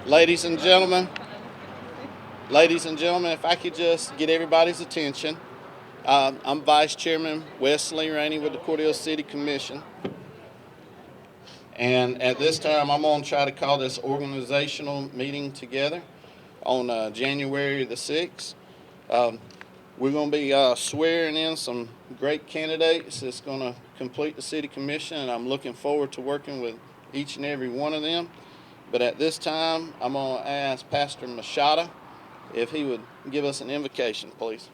Ladies and gentlemen, if I could just get everybody's attention. I'm Vice Chairman Wesley Rainey with the Cordele City Commission. And at this time, I'm going to try to call this organizational meeting together on January the 6th. We're going to be swearing in some great candidates that's going to complete the City Commission, and I'm looking forward to working with each and every one of them. But at this time, I'm going to ask Pastor Machado if he would give us an invocation, please.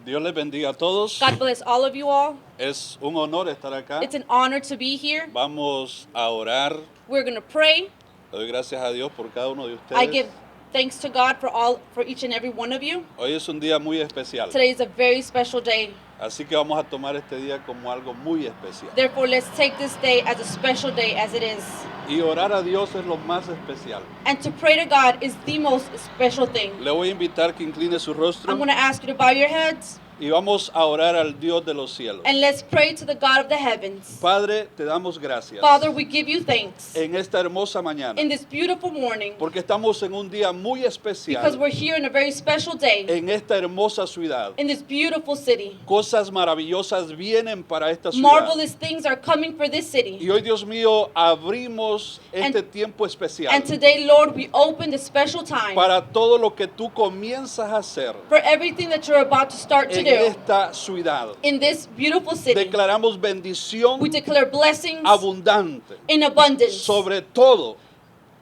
Dios les bendiga a todos. God bless all of you all. Es un honor estar acá. It's an honor to be here. Vamos a orar. We're going to pray. Le doy gracias a Dios por cada uno de ustedes. I give thanks to God for each and every one of you. Hoy es un día muy especial. Today is a very special day. Así que vamos a tomar este día como algo muy especial. Therefore, let's take this day as a special day as it is. Y orar a Dios es lo más especial. And to pray to God is the most special thing. Le voy a invitar que incline su rostro. I'm going to ask you to bow your heads. Y vamos a orar al Dios de los cielos. And let's pray to the God of the heavens. Padre, te damos gracias. Father, we give you thanks En esta hermosa mañana. in this beautiful morning Porque estamos en un día muy especial. because we're here in a very special day En esta hermosa ciudad. in this beautiful city. Cosas maravillosas vienen para esta ciudad. Marvelous things are coming for this city. Y hoy, Dios mío, abrimos este And- tiempo especial And today, Lord, we open this special time para todo lo que tú comienzas a hacer for everything that you're about to start to en do esta ciudad. in this beautiful city. Declaramos bendición We declare blessings abundante in abundance sobre todo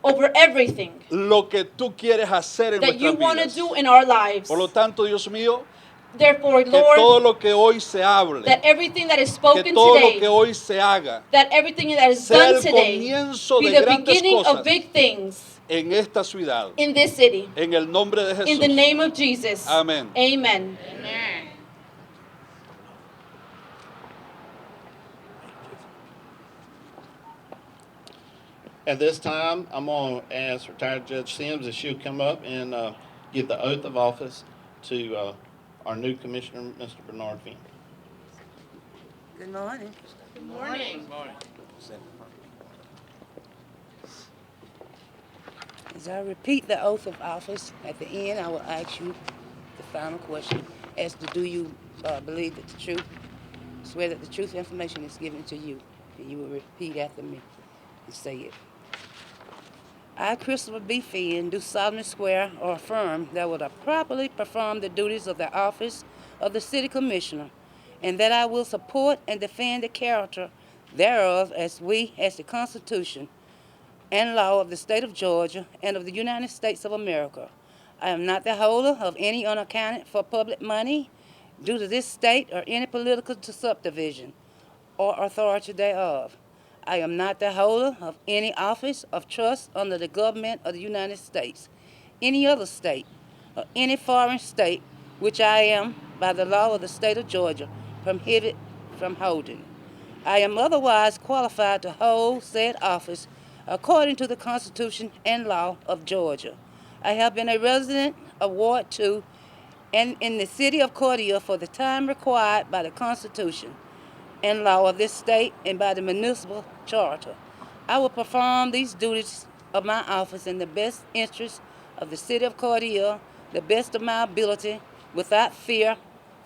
over everything lo que tú quieres hacer en that you nuestras want to vidas. do in our lives. Por lo tanto, Dios mío, Therefore, que todo Lord, lo que hoy se hable, that everything that is que spoken todo lo que today, hoy se haga, that everything that is sea done el today, comienzo be de the grandes beginning cosas of big things en esta ciudad. in this city. En el nombre de In the Jesús. name of Jesus. Amén. Amen. At this time, I'm going to ask retired Judge Sims if she'll come up and give the oath of office to our new commissioner, Mr. Bernard Finn. Good morning. Good morning. As I repeat the oath of office, at the end I will ask you the final question as to do you believe that the truth, swear that the truth information is given to you, and you will repeat after me and say it. I, Christopher B. Finn, do solemnly swear or affirm that I will properly perform the duties of the office of the City Commissioner, and that I will support and defend the character thereof as the Constitution and law of the state of Georgia and of the United States of America. I am not the holder of any unaccounted for public money due to this state or any political subdivision or authority thereof. I am not the holder of any office of trust under the government of the United States, any other state, or any foreign state which I am, by the law of the state of Georgia, prohibited from holding. I am otherwise qualified to hold said office according to the Constitution and law of Georgia. I have been a resident of Ward 2 and in the city of Cordele for the time required by the Constitution and law of this state and by the municipal charter. I will perform these duties of my office in the best interest of the city of Cordele, the best of my ability, without fear,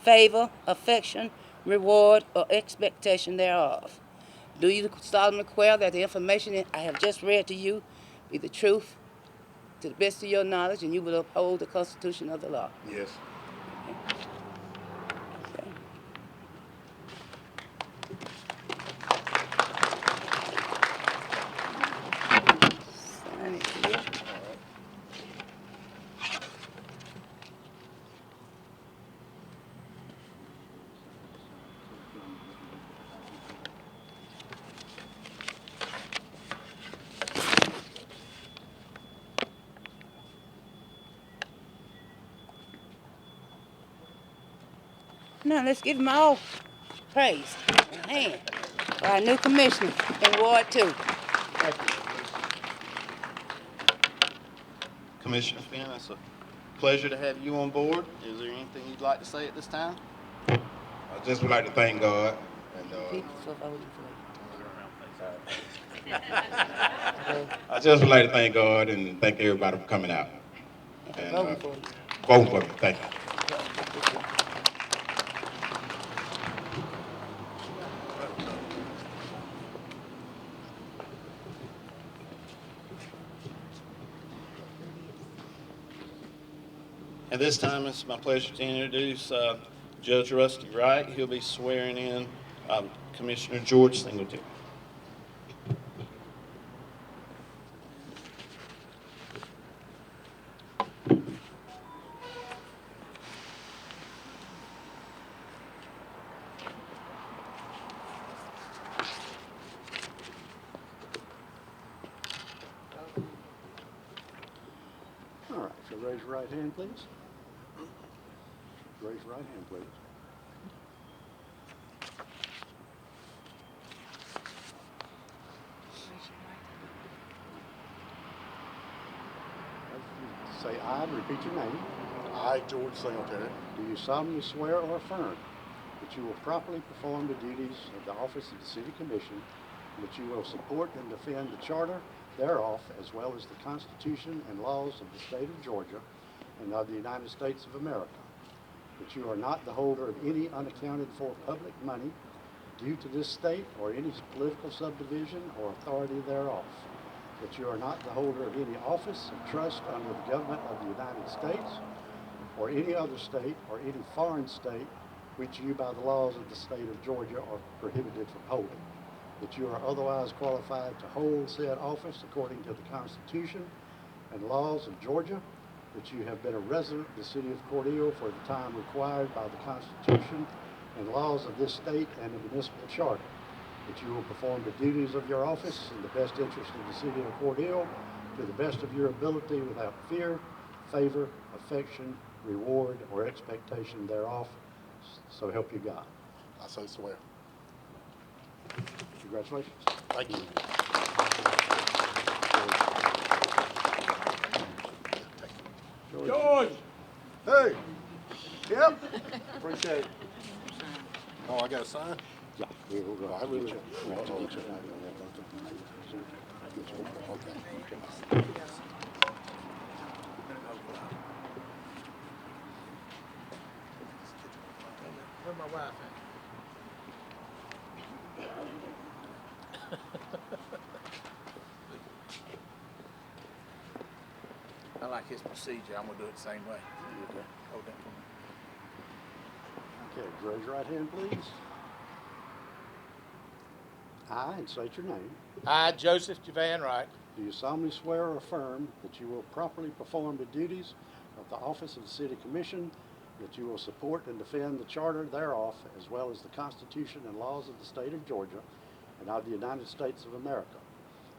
favor, affection, reward, or expectation thereof. Do you solemnly swear that the information that I have just read to you be the truth, to the best of your knowledge, and you will uphold the Constitution of the law? Yes. Okay. Sign it here. Now let's give them all praise and a hand for our new commissioner in Ward 2. Commissioner Finn, it's a pleasure to have you on board. Is there anything you'd like to say at this time? I I just would like to thank God and Repeat yourself over the I just would like to thank God and thank everybody for coming out and for and voting for you. voting for me. Thank you. At this time, it's my pleasure to introduce Judge Rusty Wright. He'll be swearing in Commissioner George Singletary. All right, so raise your right hand, please. Raise your right hand, please. Say aye and repeat your name. I, George Singletary, Do you solemnly swear or affirm that you will properly perform the duties of the office of the City Commission, and that you will support and defend the Charter thereof, as well as the Constitution and laws of the State of Georgia and of the United States of America, that you are not the holder of any unaccounted for public money due to this state or any political subdivision or authority thereof, that you are not the holder of any office of trust under the government of the United States or any other state or any foreign state which you by the laws of the state of Georgia are prohibited from holding, that you are otherwise qualified to hold said office according to the Constitution and laws of Georgia, that you have been a resident of the city of Cordele for the time required by the Constitution and laws of this state and the municipal charter, that you will perform the duties of your office in the best interest of the city of Cordele to the best of your ability without fear, favor, affection, reward, or expectation thereof. So help you God. I so swear. Congratulations. Thank you. George. Hey, Yep. Appreciate it. Oh, I got to sign? Yeah, we'll go. I really. Okay. Where's my wife at? I like his procedure. I'm gonna do it the same way. Okay. Hold that for me. Okay, raise your right hand, please. I, and state your name, I, Joseph Javan Wright, do you solemnly swear or affirm that you will properly perform the duties of the office of the City Commission, that you will support and defend the Charter thereof, as well as the Constitution and laws of the State of Georgia and of the United States of America,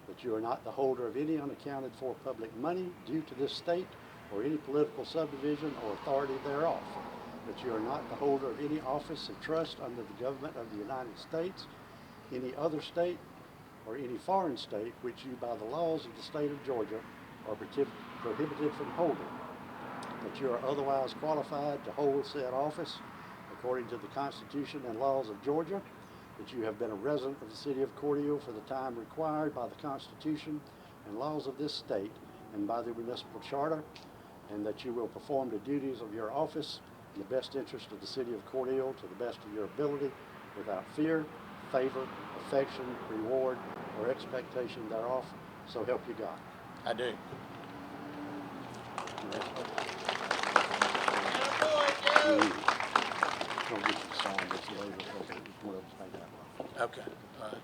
that you are not the holder of any unaccounted for public money due to this state or any political subdivision or authority thereof, that you are not the holder of any office of trust under the government of the United States, any other state, or any foreign state which you by the laws of the state of Georgia are prohibited from holding, that you are otherwise qualified to hold said office according to the Constitution and laws of Georgia, that you have been a resident of the city of Cordele for the time required by the Constitution and laws of this state and by the municipal charter, and that you will perform the duties of your office in the best interest of the city of Cordele to the best of your ability, without fear, favor, affection, reward, or expectation thereof. So help you God. I do. Don't get to sign this later, because one of us may have one. Okay. All right.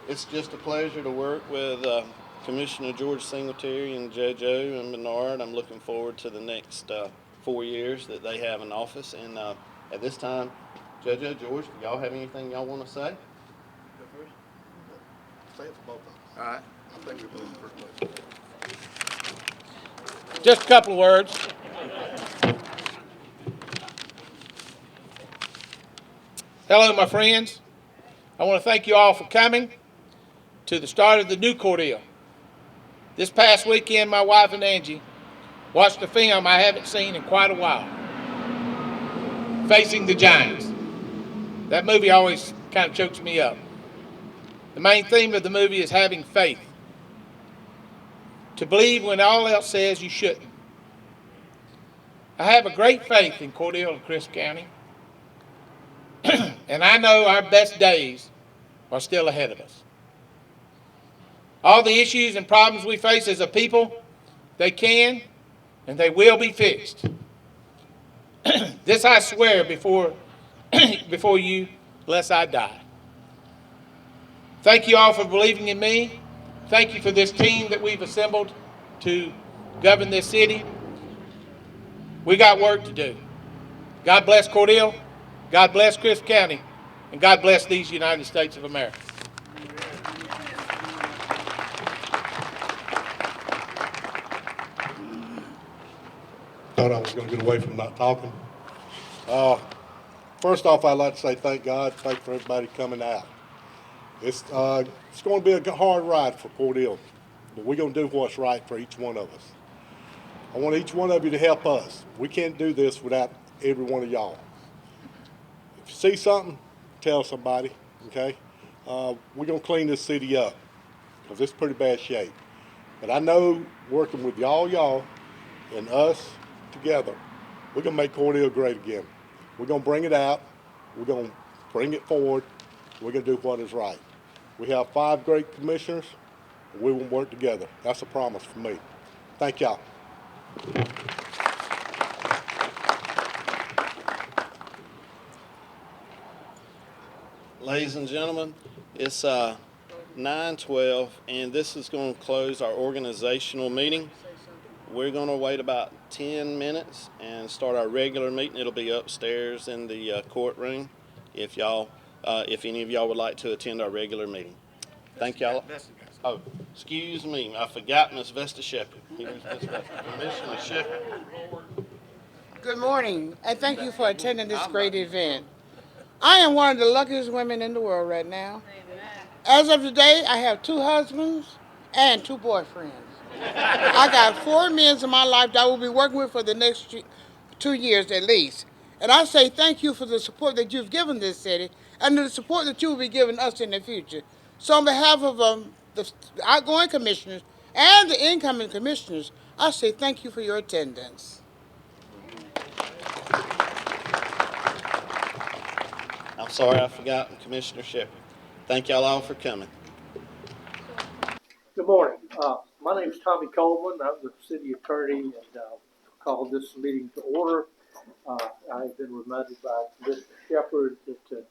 It's just a pleasure to work with Commissioner George Singletary and Judge O and Bernard. I'm looking forward to the next 4 years that they have in office. And at this time, Judge O, George, do y'all have anything y'all want to say? Say it for both of us. All right. I think we're in first place. Just a couple of words. Hello, my friends. I want to thank you all for coming to the start of the new Cordele. This past weekend, my wife and Angie watched a film I haven't seen in quite a while, Facing the Giants. That movie always kind of chokes me up. The main theme of the movie is having faith. To believe when all else says you shouldn't. I have a great faith in Cordele and Crisp County, and I know our best days are still ahead of us. All the issues and problems we face as a people, they can and they will be fixed. This I swear before you, lest I die. Thank you all for believing in me. Thank you for this team that we've assembled to govern this city. We got work to do. God bless Cordele, God bless Crisp County, and God bless these United States of America. Thought I was gonna get away from not talking. First off, I'd like to say thank God, thank for everybody coming out. It's going to be a hard ride for Cordele, but we're going to do what's right for each one of us. I want each one of you to help us. We can't do this without every one of y'all. If you see something, tell somebody, okay? We're going to clean this city up because it's pretty bad shape. But I know working with y'all and us together, we're going to make Cordele great again. We're going to bring it out. We're going to bring it forward. We're going to do what is right. We have 5 great commissioners, and we will work together. That's a promise from me. Thank y'all. Ladies and gentlemen, it's 9:12, and this is going to close our organizational meeting. We're going to wait about 10 minutes and start our regular meeting. It'll be upstairs in the courtroom if any of y'all would like to attend our regular meeting. Thank y'all. Oh, excuse me. I forgot Miss Vesta Shepherd. Here's Miss Vesta. Commissioner Shepherd. Good morning, and thank you for attending this great event. I am one of the luckiest women in the world right now. As of today, I have 2 husbands and 2 boyfriends. I got 4 men in my life that I will be working with for the next 2 years at least. And I say thank you for the support that you've given this city and the support that you will be giving us in the future. So on behalf of the outgoing commissioners and the incoming commissioners, I say thank you for your attendance. I'm sorry I forgot Commissioner Shepherd. Thank y'all all for coming. Good morning. My name is Tommy Coleman. I'm the city attorney and called this meeting to order. I've been reminded by Commissioner Shepherd to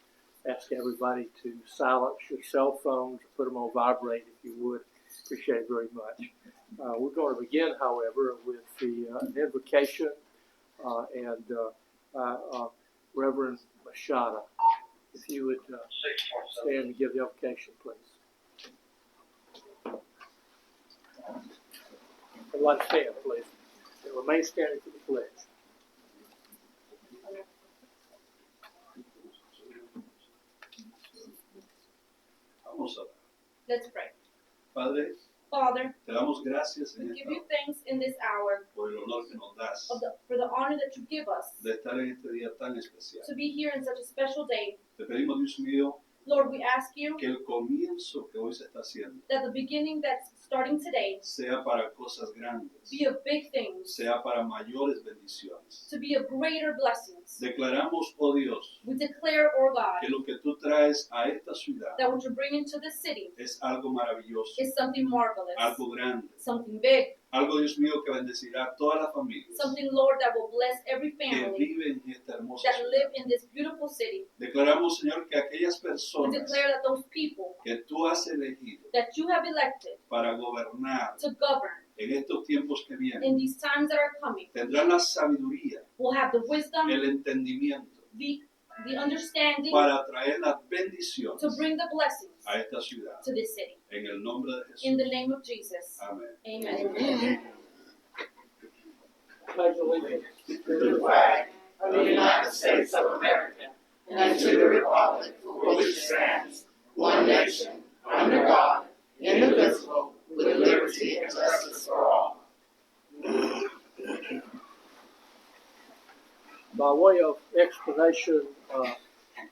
ask everybody to silence your cell phones, put them on vibrate if you would. Appreciate it very much. We're going to begin, however, with an invocation and Reverend Machado. If you would stand and give the invocation, please. Everyone stand, please. And remain standing for the pledge. Vamos a orar. Let's pray. Padre, Father, te damos gracias we en give esta you thanks in this hour por el honor que nos das for the honor that you give us de estar en este día tan especial. to be here in such a special day. Te pedimos, Dios mío, Lord, we ask you que el comienzo que hoy se está haciendo that the beginning that's starting today sea para cosas grandes, be of big things, sea para mayores bendiciones. to be of greater blessings. Declaramos, oh Dios, We declare, oh God, que lo que tú traes a esta ciudad that what you bring into this city es algo maravilloso, is something marvelous, algo grande, something big, algo, Dios mío, que bendecirá a todas las familias something, Lord, that will bless every que family viven en esta hermosa that live ciudad. in this beautiful city. Declaramos, Señor, que aquellas We personas declare that those people que tú has elegido that you have elected para gobernar to govern en estos tiempos que in vienen these times that are coming tendrán la sabiduría, will have the wisdom, el entendimiento the understanding para traer las to bendiciones bring the blessings a esta ciudad. to this city. En el nombre de Jesús. In the name of Jesus. Amén. Amen. Pledge allegiance to the flag of the United States of America and to the republic for which it stands, one nation, under God, indivisible, with liberty and justice By way of explanation,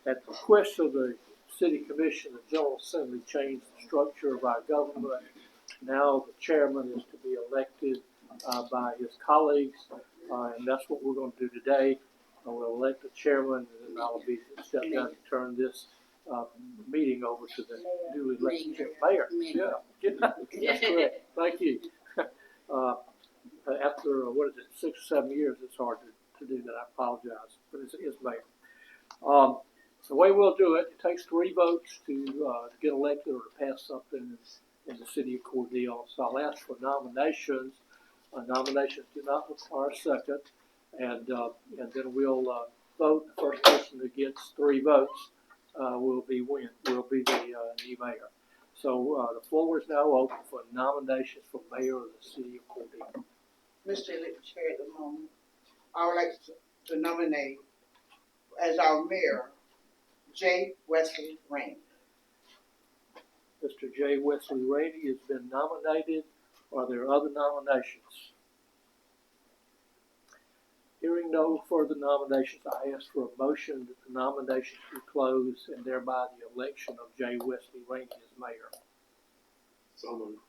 at the request of the City Commission, the General Assembly changed the structure of our government. Now the chairman is to be elected by his colleagues, and that's what we're going to do today. We'll elect the chairman, and then I'll be step down and turn this meeting over to the newly elected mayor. Yeah, that's correct. Thank you. After, 6 or 7 years, it's hard to do that. I apologize, but it's mayor. The way we'll do it, it takes 3 votes to get elected or to pass something in the city of Cordele. So I'll ask for nominations. Nominations do not require a second, and then we'll vote. The first person that gets 3 votes will be the new mayor. So the floor is now open for nominations for mayor of the city of Cordele. Mr. Elected Chair at the moment, I would like to nominate as our mayor, J. Wesley Rainey. Mr. J. Wesley Rainey has been nominated. Are there other nominations? Hearing no further nominations, I ask for a motion that the nominations be closed and thereby the election of J. Wesley Rainey as mayor. So moved.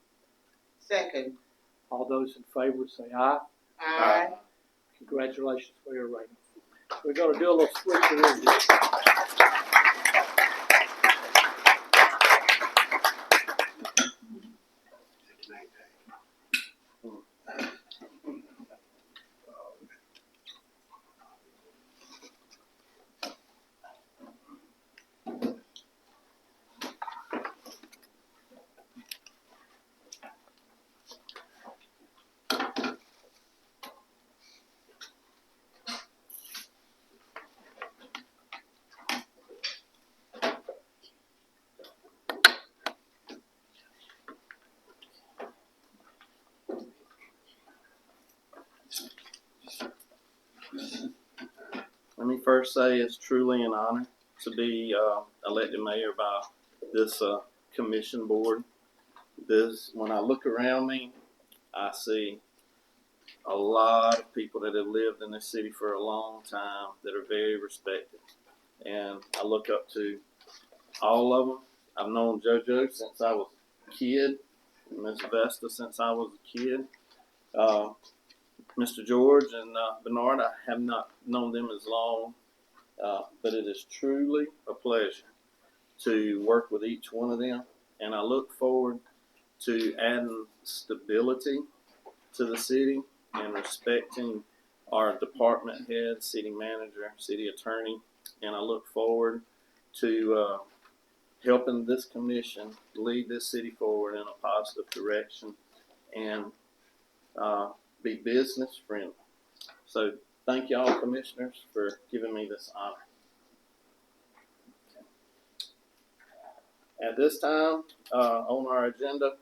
Second. All those in favor say aye. Aye. Congratulations, Mayor Rainey. We're going to do a little switcheroo here. Let me first say it's truly an honor to be elected mayor by this commission board. When I look around me, I see a lot of people that have lived in this city for a long time that are very respected. And I look up to all of them. I've known JoJo since I was a kid, Ms. Vesta since I was a kid. Mr. George and Bernard, I have not known them as long, but it is truly a pleasure to work with each one of them. And I look forward to adding stability to the city and respecting our department head, city manager, city attorney. And I look forward to helping this commission lead this city forward in a positive direction and be business friendly. So thank you all commissioners for giving me this honor. At this time, on our agenda,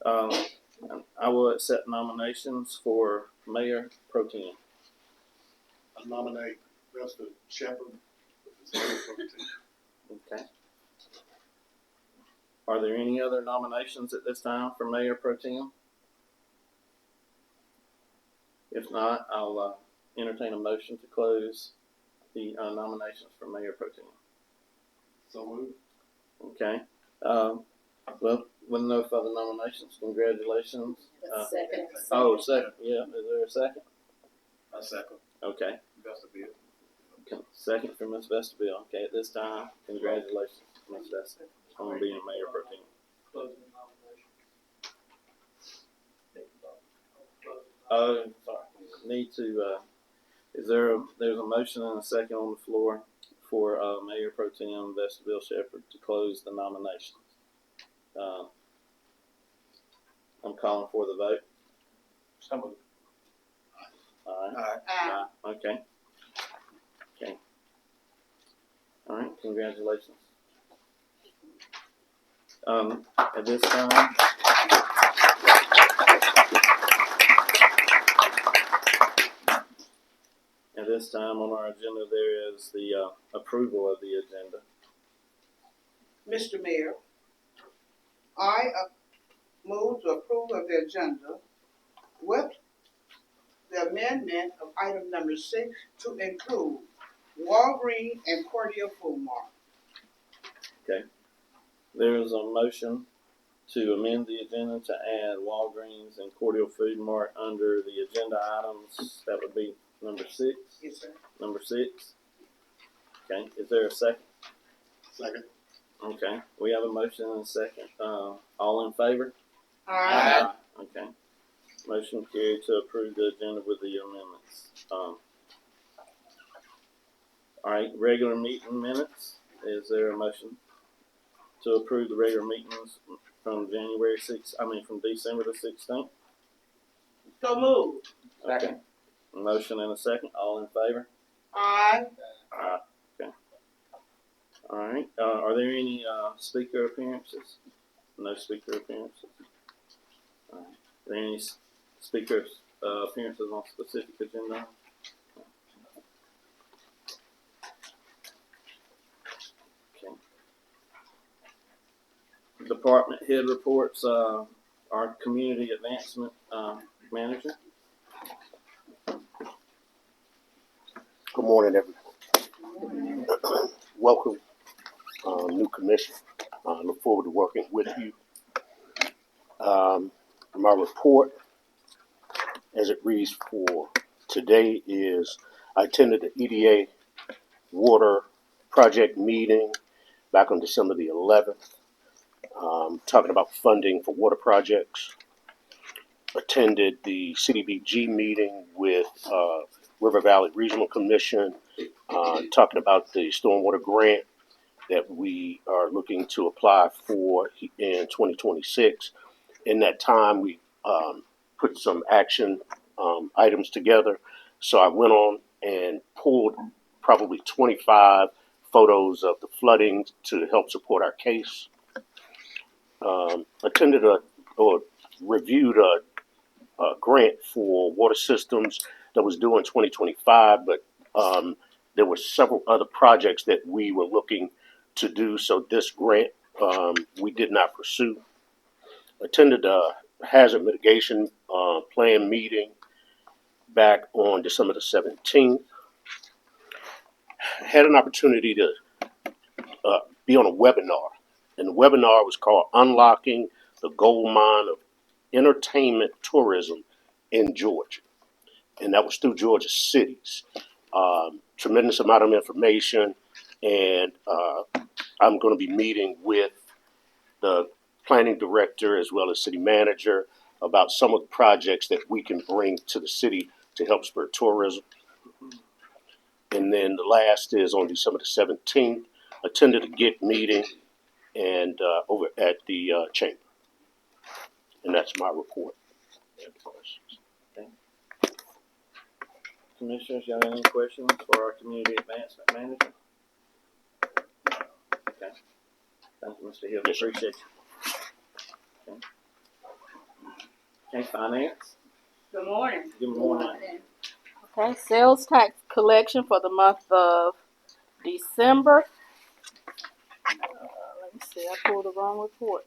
I will accept nominations for Mayor Pro Tem. I nominate Mr. Shepherd. Okay. Are there any other nominations at this time for Mayor Pro Tem? If not, I'll entertain a motion to close the nominations for Mayor Pro Tem. So moved. Okay. Well, with no further nominations, congratulations. Second. Oh, second. Yeah, is there a second? A second. Okay. Vestibule. Second for Ms. Vestibule. Okay, at this time, congratulations, Ms. Vestibule, on being Mayor Pro Tem. Closing nominations. Oh, sorry. Need to, there's a motion and a second on the floor for Mayor Pro Tem Vestibule Shepherd to close the nominations. I'm calling for the vote. So moved. All right. Aye. Okay. Okay. All right. Congratulations. At this time. At this time on our agenda, there is the approval of the agenda. Mr. Mayor, I move to approve of the agenda with the amendment of item number 6 to include Walgreens and Cordele Food Mart. Okay. There is a motion to amend the agenda to add Walgreens and Cordial Food Mart under the agenda items. That would be number 6. Yes, sir. Number 6. Okay. Is there a second? Second. Okay. We have a motion and a second. All in favor? Aye. Okay. Motion carried to approve the agenda with the amendments. All right. Regular meeting minutes. Is there a motion to approve the regular meetings from from December the 16th? So moved. Okay. Motion and a second. All in favor? Aye. Okay. All right. Are there any speaker appearances? No speaker appearances. All right. Are there any speaker appearances on specific agenda? Okay. Department head reports. Our community advancement manager. Good morning, everyone. Welcome, new commission. Look forward to working with you. My report, as it reads for today, is I attended the EDA water project meeting back on December the 11th, talking about funding for water projects. Attended the CDBG meeting with River Valley Regional Commission, talking about the stormwater grant that we are looking to apply for in 2026. In that time, we put some action items together. So I went on and pulled probably 25 photos of the flooding to help support our case. Attended or reviewed a grant for water systems that was due in 2025, but there were several other projects that we were looking to do. So this grant we did not pursue. Attended a hazard mitigation plan meeting back on December the 17th. Had an opportunity to be on a webinar, and the webinar was called Unlocking the Gold Mine of Entertainment Tourism in Georgia. And that was through Georgia cities. Tremendous amount of information, and I'm going to be meeting with the planning director as well as city manager about some of the projects that we can bring to the city to help spur tourism. And then the last is on December the 17th, attended a GIT meeting and over at the chamber. And that's my report. Okay. Commissioners, you have any questions for our community advancement manager? Okay. Thank you, Mr. Hill. Yes, sir. Appreciate you. Okay. Okay, finance. Good morning. Good morning. Okay, sales tax collection for the month of December. Let me see, I pulled the wrong report.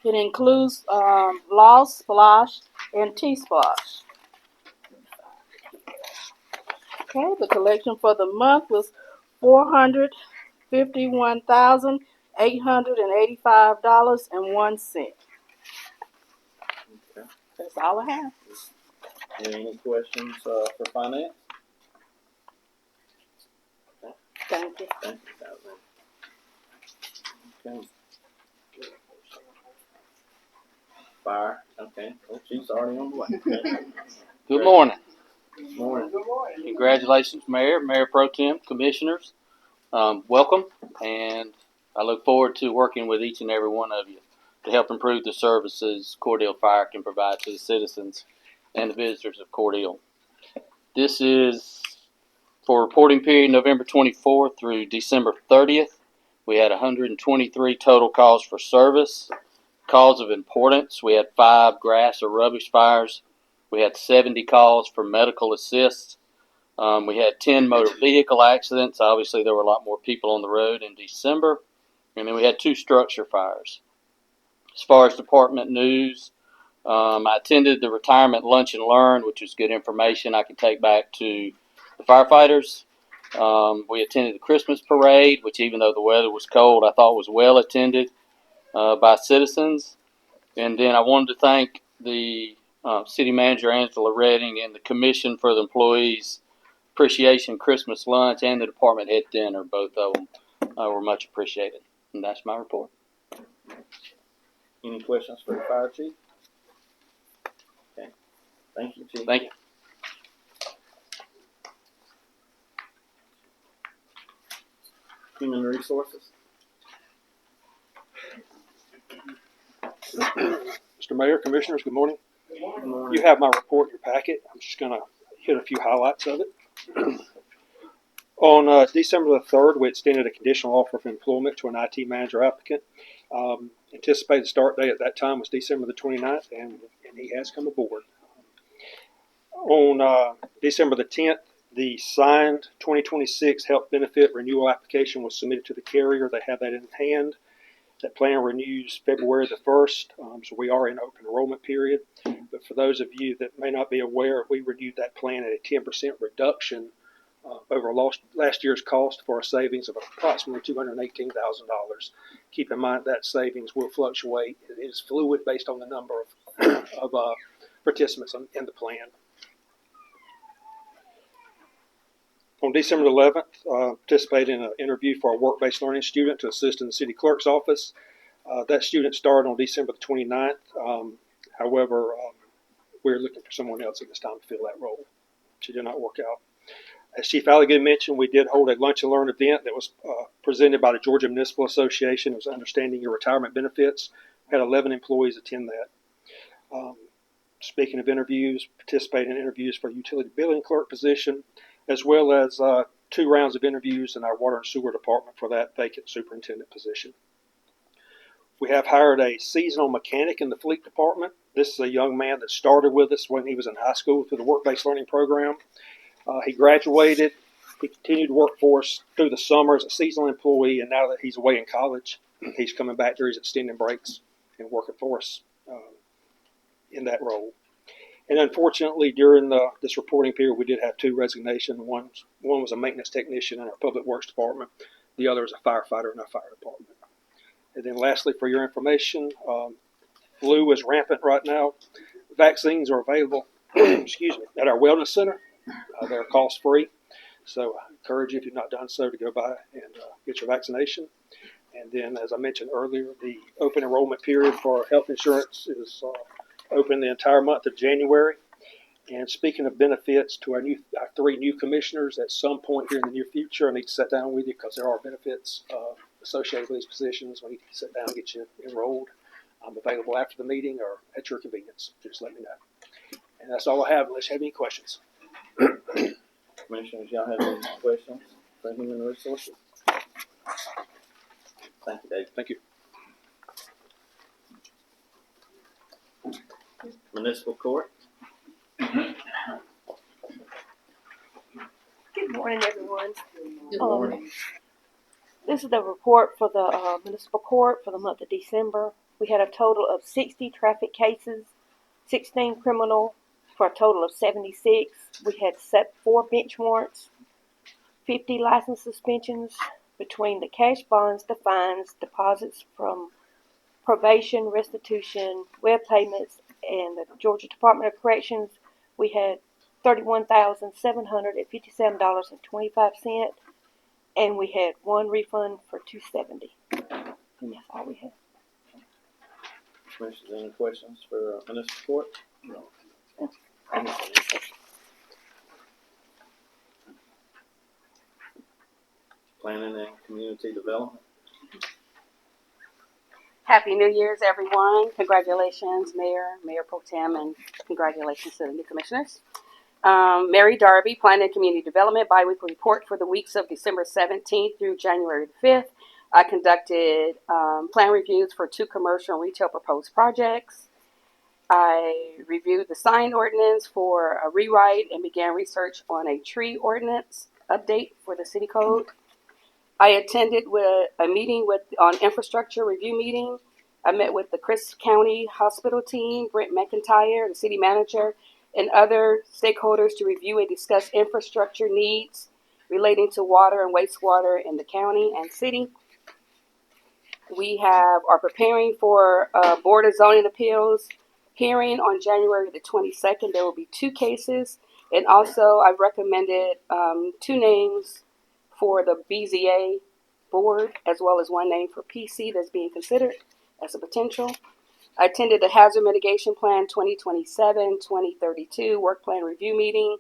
It includes Lost, Splash, and T-Splash. Okay, the collection for the month was $451,885.01. Okay. That's all I have. Any questions for finance? Okay. Thank you. Thank you, Kathleen. Okay. Fire. Okay. Oh, she's already on the way. Okay. Good morning. Morning. Good morning. Congratulations, Mayor Pro Tem, Commissioners. Welcome, and I look forward to working with each and every one of you to help improve the services Cordele Fire can provide to the citizens and the visitors of Cordele. This is for reporting period November 24th through December 30th. We had 123 total calls for service. Calls of importance, we had 5 grass or rubbish fires. We had 70 calls for medical assist. We had 10 motor vehicle accidents. Obviously, there were a lot more people on the road in December. And then we had 2 structure fires. As far as department news, I attended the retirement lunch and learn, which was good information I can take back to the firefighters. We attended the Christmas parade, which even though the weather was cold, I thought was well attended by citizens. And then I wanted to thank the city manager, Angela Redding, and the commission for the employees' appreciation Christmas lunch and the department head dinner. Both of them were much appreciated. And that's my report. Any questions for the fire chief? Okay. Thank you, Chief. Thank you. Human resources. Mr. Mayor, Commissioners, good morning. Good morning. You have my report in your packet. I'm just going to hit a few highlights of it. On December the 3rd, we extended a conditional offer of employment to an IT manager applicant. Anticipated start date at that time was December the 29th, and he has come aboard. On December the 10th, the signed 2026 health benefit renewal application was submitted to the carrier. They have that in hand. That plan renews February the 1st, so we are in open enrollment period. But for those of you that may not be aware, we renewed that plan at a 10% reduction over last year's cost for a savings of approximately $218,000. Keep in mind that savings will fluctuate. It is fluid based on the number of participants in the plan. On December 11th, participated in an interview for a work-based learning student to assist in the city clerk's office. That student started on December the 29th. However, we're looking for someone else at this time to fill that role. She did not work out. As Chief Alligan mentioned, we did hold a lunch and learn event that was presented by the Georgia Municipal Association. It was Understanding Your Retirement Benefits. We had 11 employees attend that. Speaking of interviews, participated in interviews for the utility billing clerk position, as well as 2 rounds of interviews in our water and sewer department for that vacant superintendent position. We have hired a seasonal mechanic in the fleet department. This is a young man that started with us when he was in high school through the work-based learning program. He graduated. He continued to work for us through the summer as a seasonal employee, and now that he's away in college, he's coming back during his extended breaks and working for us in that role. And unfortunately, during this reporting period, we did have 2 resignations. One was a maintenance technician in our public works department. The other is a firefighter in our fire department. And then lastly, for your information, flu is rampant right now. Vaccines are available excuse me, at our wellness center. They're cost-free. So I encourage you, if you've not done so, to go by and get your vaccination. And then, as I mentioned earlier, the open enrollment period for health insurance is open the entire month of January. And speaking of benefits to our 3 new commissioners, at some point here in the near future, I need to sit down with you because there are benefits associated with these positions. We need to sit down and get you enrolled. I'm available after the meeting or at your convenience. Just let me know. And that's all I have, unless you have any questions. Commissioners, y'all have any questions for human resources? Thank you, Dave. Thank you. Municipal court. Good morning, everyone. Good morning. This is the report for the municipal court for the month of December. We had a total of 60 traffic cases, 16 criminal, for a total of 76. We had set 4 bench warrants, 50 license suspensions between the cash bonds, the fines, deposits from probation, restitution, web payments, and the Georgia Department of Corrections. We had $31,757.25, and we had 1 refund for $270. And that's all we had. Commissioners, any questions for municipal court? No. Planning and community development. Happy New Year's, everyone. Congratulations, Mayor Pro Tem, and congratulations to the new commissioners. Mary Darby, Planning and Community Development, biweekly report for the weeks of December 17th through January 5th. I conducted plan reviews for 2 commercial and retail proposed projects. I reviewed the sign ordinance for a rewrite and began research on a tree ordinance update for the city code. I attended with a meeting on infrastructure review meeting I met with the Chris County Hospital team, Brent McIntyre, the city manager, and other stakeholders to review and discuss infrastructure needs relating to water and wastewater in the county and city. We are preparing for Board of Zoning Appeals hearing on January the 22nd. There will be 2 cases. And also I've recommended 2 names for the BZA board, as well as 1 name for PC that's being considered as a potential. I attended the Hazard Mitigation Plan 2027-2032 work plan review meeting,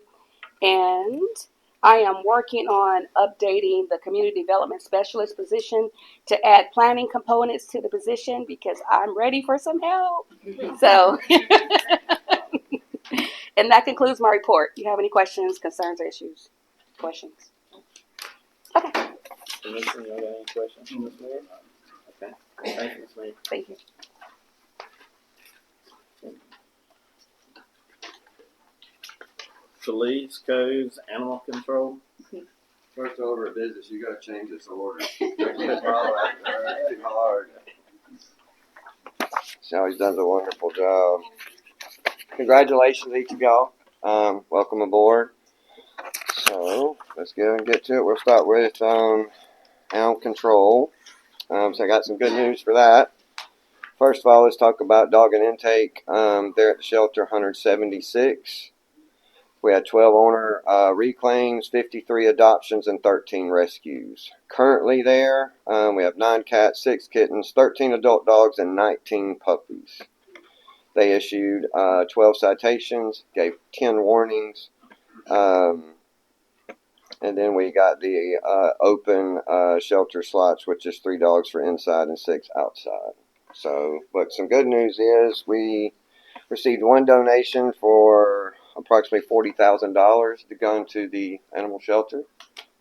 and I am working on updating the community development specialist position to add planning components to the position because I'm ready for some help. So, and that concludes my report. Do you have any questions, concerns, or issues? Questions? Okay. Commissioner, y'all got any questions from Ms. Moore? Okay. Thank you, Ms. Mayor. Thank you. Felice Co's Animal Control. First order of business, you gotta change this order. It's too hard. She always does a wonderful job. Congratulations, each of y'all. Welcome aboard. So let's go and get to it. We'll start with animal control. So I got some good news for that. First of all, let's talk about dog and intake. There at the shelter, 176. We had 12 owner reclaims, 53 adoptions, and 13 rescues. Currently there, we have 9 cats, 6 kittens, 13 adult dogs, and 19 puppies. They issued 12 citations, gave 10 warnings, and then we got the open shelter slots, which is 3 dogs for inside and 6 outside. So, but some good news is we received 1 donation for approximately $40,000 to go into the animal shelter.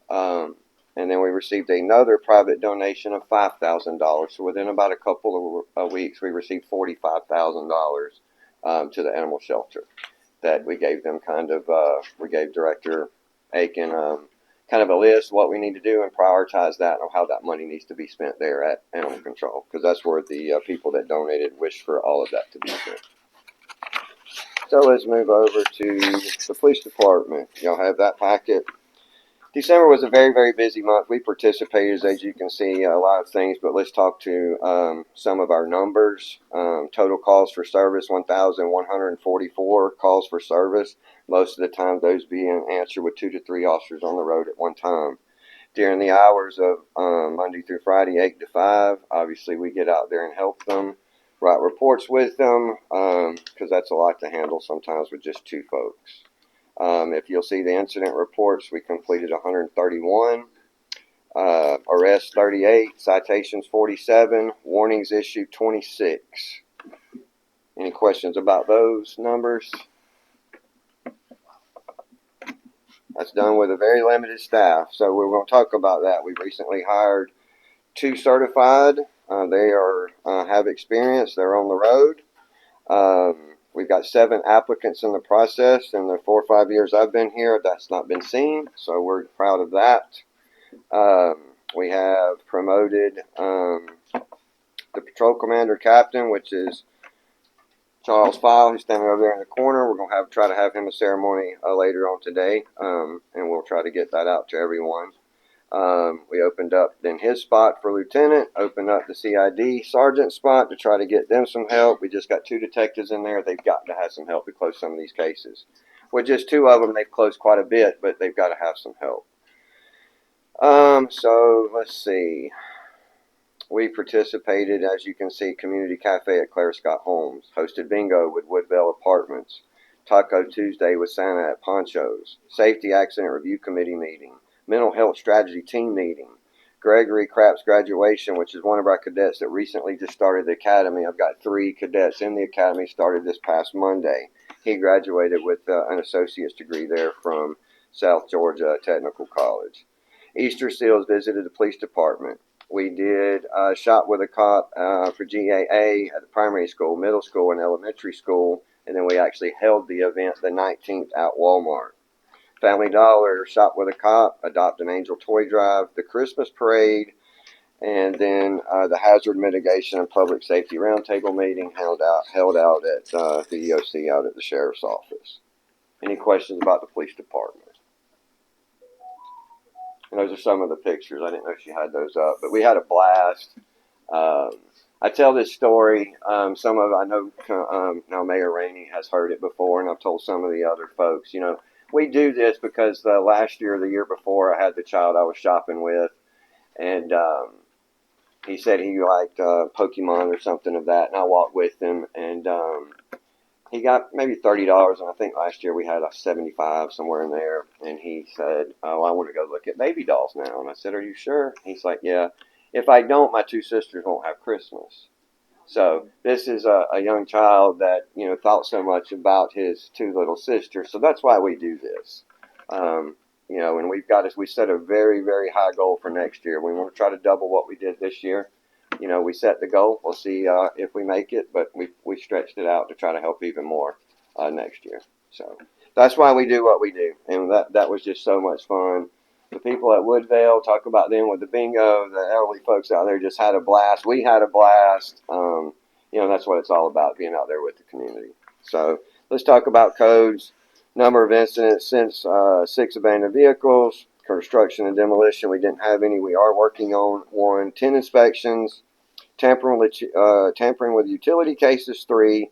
And then we received another private donation of $5,000. So within about a couple of weeks, we received $45,000 to the animal shelter that we gave them we gave Director Aiken kind of a list of what we need to do and prioritize that on how that money needs to be spent there at Animal Control, because that's where the people that donated wish for all of that to be spent. So let's move over to the police department. Y'all have that packet. December was a very, very busy month. We participated, as you can see, a lot of things, but let's talk to some of our numbers. Total calls for service, 1,144 calls for service. Most of the time, those being answered with 2 to 3 officers on the road at one time. During the hours of Monday through Friday, 8 to 5, obviously we get out there and help them. Write reports with them, because that's a lot to handle sometimes with just 2 folks. If you'll see the incident reports, we completed 131, arrests 38, citations 47, warnings issued 26. Any questions about those numbers? That's done with a very limited staff, so we're going to talk about that. We've recently hired 2 certified. They have experience. They're on the road. We've got 7 applicants in the process. In the 4 or 5 years I've been here, that's not been seen, so we're proud of that. We have promoted the patrol commander captain, which is Charles File, who's standing over there in the corner. We're going to try to have him a ceremony later on today, and we'll try to get that out to everyone. We opened up then his spot for lieutenant, opened up the CID sergeant spot to try to get them some help. We just got 2 detectives in there. They've got to have some help to close some of these cases. With just 2 of them, they've closed quite a bit, but they've got to have some help. So let's see. We participated, as you can see, Community Cafe at Claire Scott Homes, hosted bingo with Woodville Apartments, Taco Tuesday with Santa at Poncho's, Safety Accident Review Committee meeting, Mental Health Strategy Team meeting, Gregory Crapp's graduation, which is one of our cadets that recently just started the academy. I've got 3 cadets in the academy, started this past Monday. He graduated with an associate's degree there from South Georgia Technical College. Easter Seals visited the police department. We did a shot with a cop for GAA at the primary school, middle school, and elementary school, and then we actually held the event the 19th at Walmart. Family Dollar, Shop with a Cop, Adopt an Angel Toy Drive, the Christmas Parade, And then the Hazard Mitigation and Public Safety Roundtable meeting held out at the EOC out at the Sheriff's Office. Any questions about the police department? And those are some of the pictures. I didn't know she had those up, but we had a blast. I tell this story. Some of I know now Mayor Rainey has heard it before, and I've told some of the other folks. You know, we do this because last year, the year before, I had the child I was shopping with, and he said he liked Pokemon or something of that, and I walked with him, and he got maybe $30, and I think last year we had a 75 somewhere in there. And he said, "Oh, I want to go look at baby dolls now." And I said, "Are you sure?" He's like, "Yeah. If I don't, my two sisters won't have Christmas." So this is a young child that thought so much about his two little sisters. So that's why we do this. And we set a very, very high goal for next year. We want to try to double what we did this year. We set the goal. We'll see if we make it, but we stretched it out to try to help even more next year. So that's why we do what we do, and that was just so much fun. The people at Woodvale, talk about them with the bingo. The elderly folks out there just had a blast. We had a blast. That's what it's all about, being out there with the community. So let's talk about codes. Number of incidents since 6 abandoned vehicles. Construction and demolition, we didn't have any. We are working on one. 10 inspections. Tampering with utility cases, 3.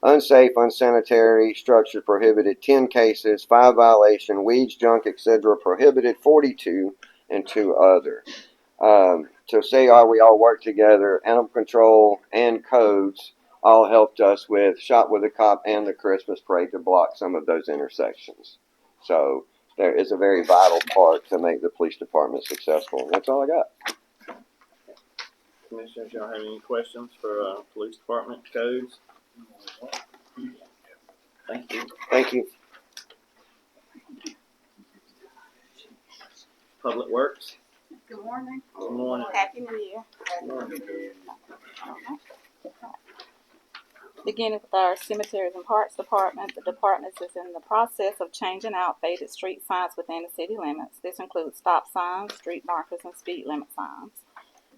Unsafe, unsanitary structures prohibited, 10 cases. 5 violation, weeds, junk, etc. prohibited, 42, and 2 other. To say we all work together, animal control and codes all helped us with Shop with a Cop and the Christmas parade to block some of those intersections. So there is a very vital part to make the police department successful. And that's all I got. Commissioners, y'all have any questions for police department codes? Thank you. Thank you. Public Works. Good morning. Good morning. Happy New Year. Beginning with our cemeteries and parks department, the department is in the process of changing out faded street signs within the city limits. This includes stop signs, street markers, and speed limit signs.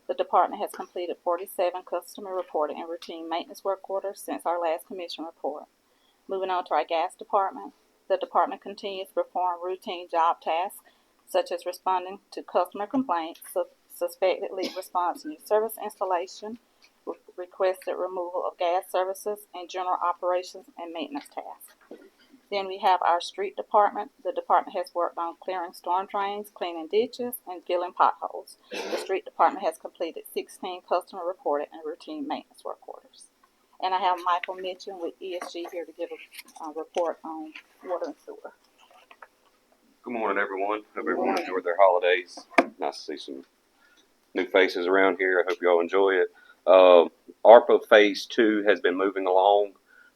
The department has completed 47 customer reported and routine maintenance work orders since our last commission report. Moving on to our gas department, the department continues to perform routine job tasks such as responding to customer complaints, suspected leak response, new service installation, requested removal of gas services, and general operations and maintenance tasks. Then we have our street department. The department has worked on clearing storm drains, cleaning ditches, and filling potholes. The street department has completed 16 customer reported and routine maintenance work orders. And I have Michael Mitchell with ESG here to give a report on water and sewer. Good morning, everyone. Hope everyone enjoyed their holidays. Nice to see some new faces around here. I hope you all enjoy it. ARPA Phase 2 has been moving along.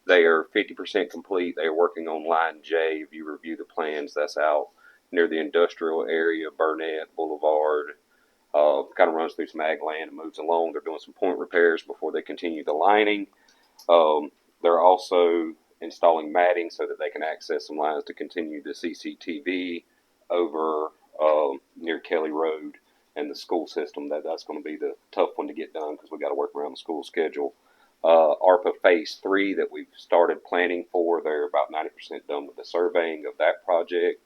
They are 50% complete. They are working on Line J. If you review the plans, that's out near the industrial area, Burnett Boulevard. Kind of runs through some ag land and moves along. They're doing some point repairs before they continue the lining. They're also installing matting so that they can access some lines to continue the CCTV over near Kelly Road and the school system. That's going to be the tough one to get done because we got to work around the school schedule. ARPA Phase 3 that we've started planning for, they're about 90% done with the surveying of that project,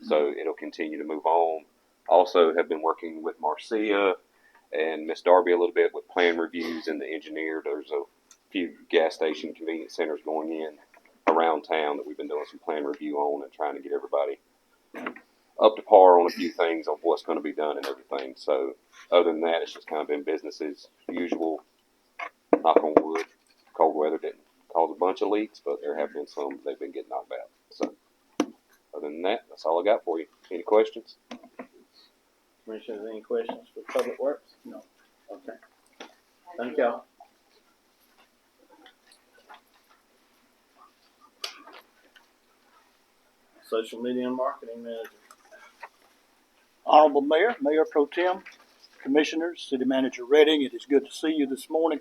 so it'll continue to move on. Also have been working with Marcia and Miss Darby a little bit with plan reviews and the engineer. There's a few gas station convenience centers going in around town that we've been doing some plan review on and trying to get everybody up to par on a few things of what's going to be done and everything. So other than that, it's just kind of been business as usual. Knock on wood. Cold weather didn't cause a bunch of leaks, but there have been some. They've been getting knocked out. So other than that, that's all I got for you. Any questions? Commissioners, any questions for Public Works? No. Okay. Thank y'all. Social Media and Marketing Manager. Honorable Mayor, Mayor Pro Tem, Commissioners, City Manager Redding, it is good to see you this morning.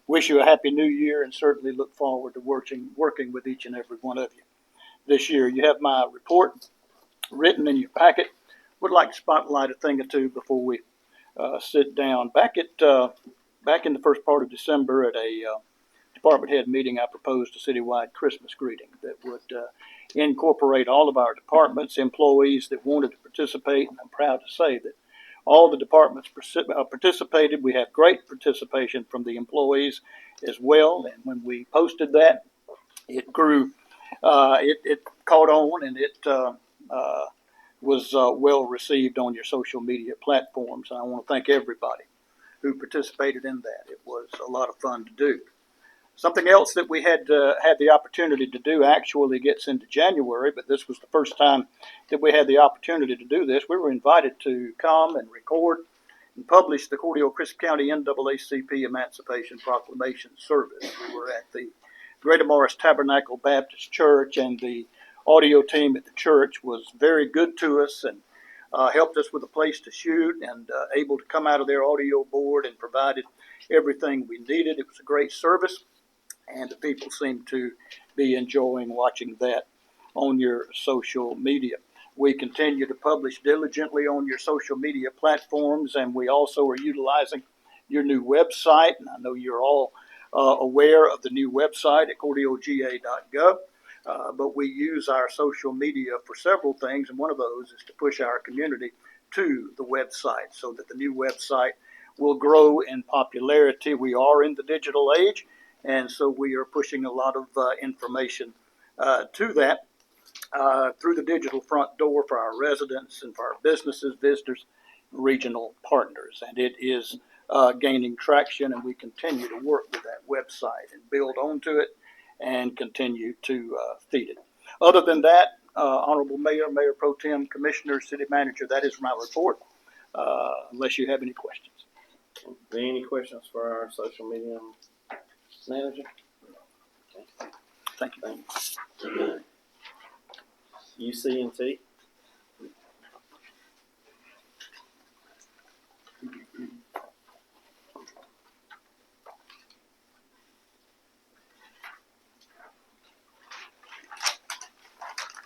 Wish you a happy new year and certainly look forward to working with each and every one of you this year. You have my report written in your packet. Would like to spotlight a thing or two before we sit down. Back in the first part of December at a department head meeting, I proposed a citywide Christmas greeting that would incorporate all of our departments, employees that wanted to participate. And I'm proud to say that all the departments participated. We had great participation from the employees as well. And when we posted that, it grew, it caught on, and it was well received on your social media platforms. And I want to thank everybody who participated in that. It was a lot of fun to do. Something else that we had the opportunity to do actually gets into January, but this was the first time that we had the opportunity to do this. We were invited to come and record and publish the Cordele-Crisp County NAACP Emancipation Proclamation Service. We were at the Greater Morris Tabernacle Baptist Church, and the audio team at the church was very good to us and helped us with a place to shoot and able to come out of their audio board and provided everything we needed. It was a great service, and the people seem to be enjoying watching that on your social media. We continue to publish diligently on your social media platforms, and we also are utilizing your new website. And I know you're all aware of the new website at cordelega.gov, but we use our social media for several things, and one of those is to push our community to the website so that the new website will grow in popularity. We are in the digital age, and so we are pushing a lot of information to that through the digital front door for our residents and for our businesses, visitors, regional partners. And it is gaining traction, and we continue to work with that website and build onto it and continue to feed it. Other than that, Honorable Mayor, Mayor Pro Tem, Commissioner, City Manager, that is my report, unless you have any questions. Are there any questions for our social media manager? Okay. Thank you. Thank you. UC&T.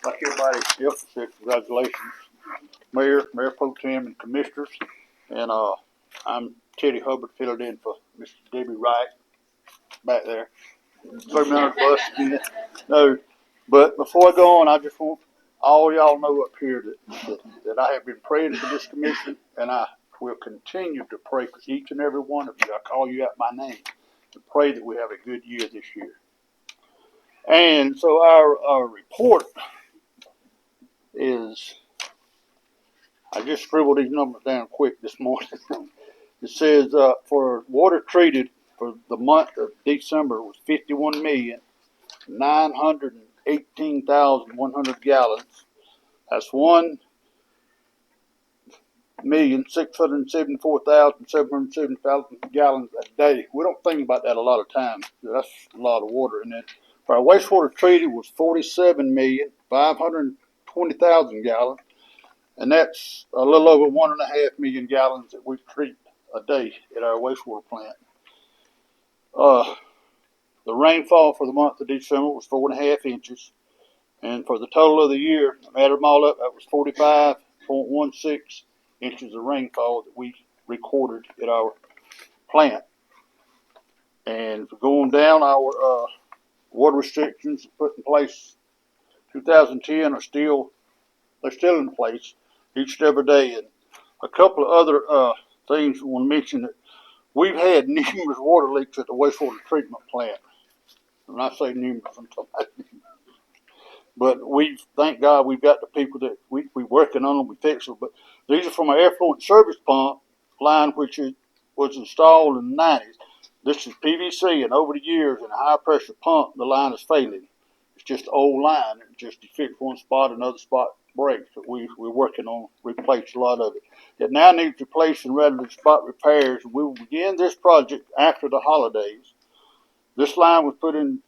Like everybody else said, congratulations, Mayor, Mayor Pro Tem, and Commissioners. And I'm Teddy Hubbard, filling in for Mr. Debbie Wright back there. Throw me under the bus again. No, but before I go on, I just want all y'all know up here that I have been praying for this commission, and I will continue to pray for each and every one of you. I call you out by name to pray that we have a good year this year. And so our report is, I just scribbled these numbers down quick this morning. It says for water treated for the month of December was 51,918,100 gallons. That's 1,674,770 gallons a day. We don't think about that a lot of times. That's a lot of water. And then for our wastewater treated was 47,520,000 gallons. And that's a little over 1.5 million gallons that we treat a day at our wastewater plant. The rainfall for the month of December was 4.5 inches. And for the total of the year, added them all up, that was 45.16 inches of rainfall that we recorded at our plant. And going down, our water restrictions put in place 2010 they're still in place each and every day. And a couple of other things I want to mention that we've had numerous water leaks at the wastewater treatment plant. When I say numerous, I'm talking about numerous. But thank God we've got the people that we working on them, we fix them. But these are from our effluent service pump line, which was installed in the 90s. This is PVC, and over the years in a high pressure pump, the line is failing. It's just an old line. It just you fix one spot, another spot breaks. But we're working on replacing a lot of it. It now needs replacing rather than spot repairs. We will begin this project after the holidays. This line was put in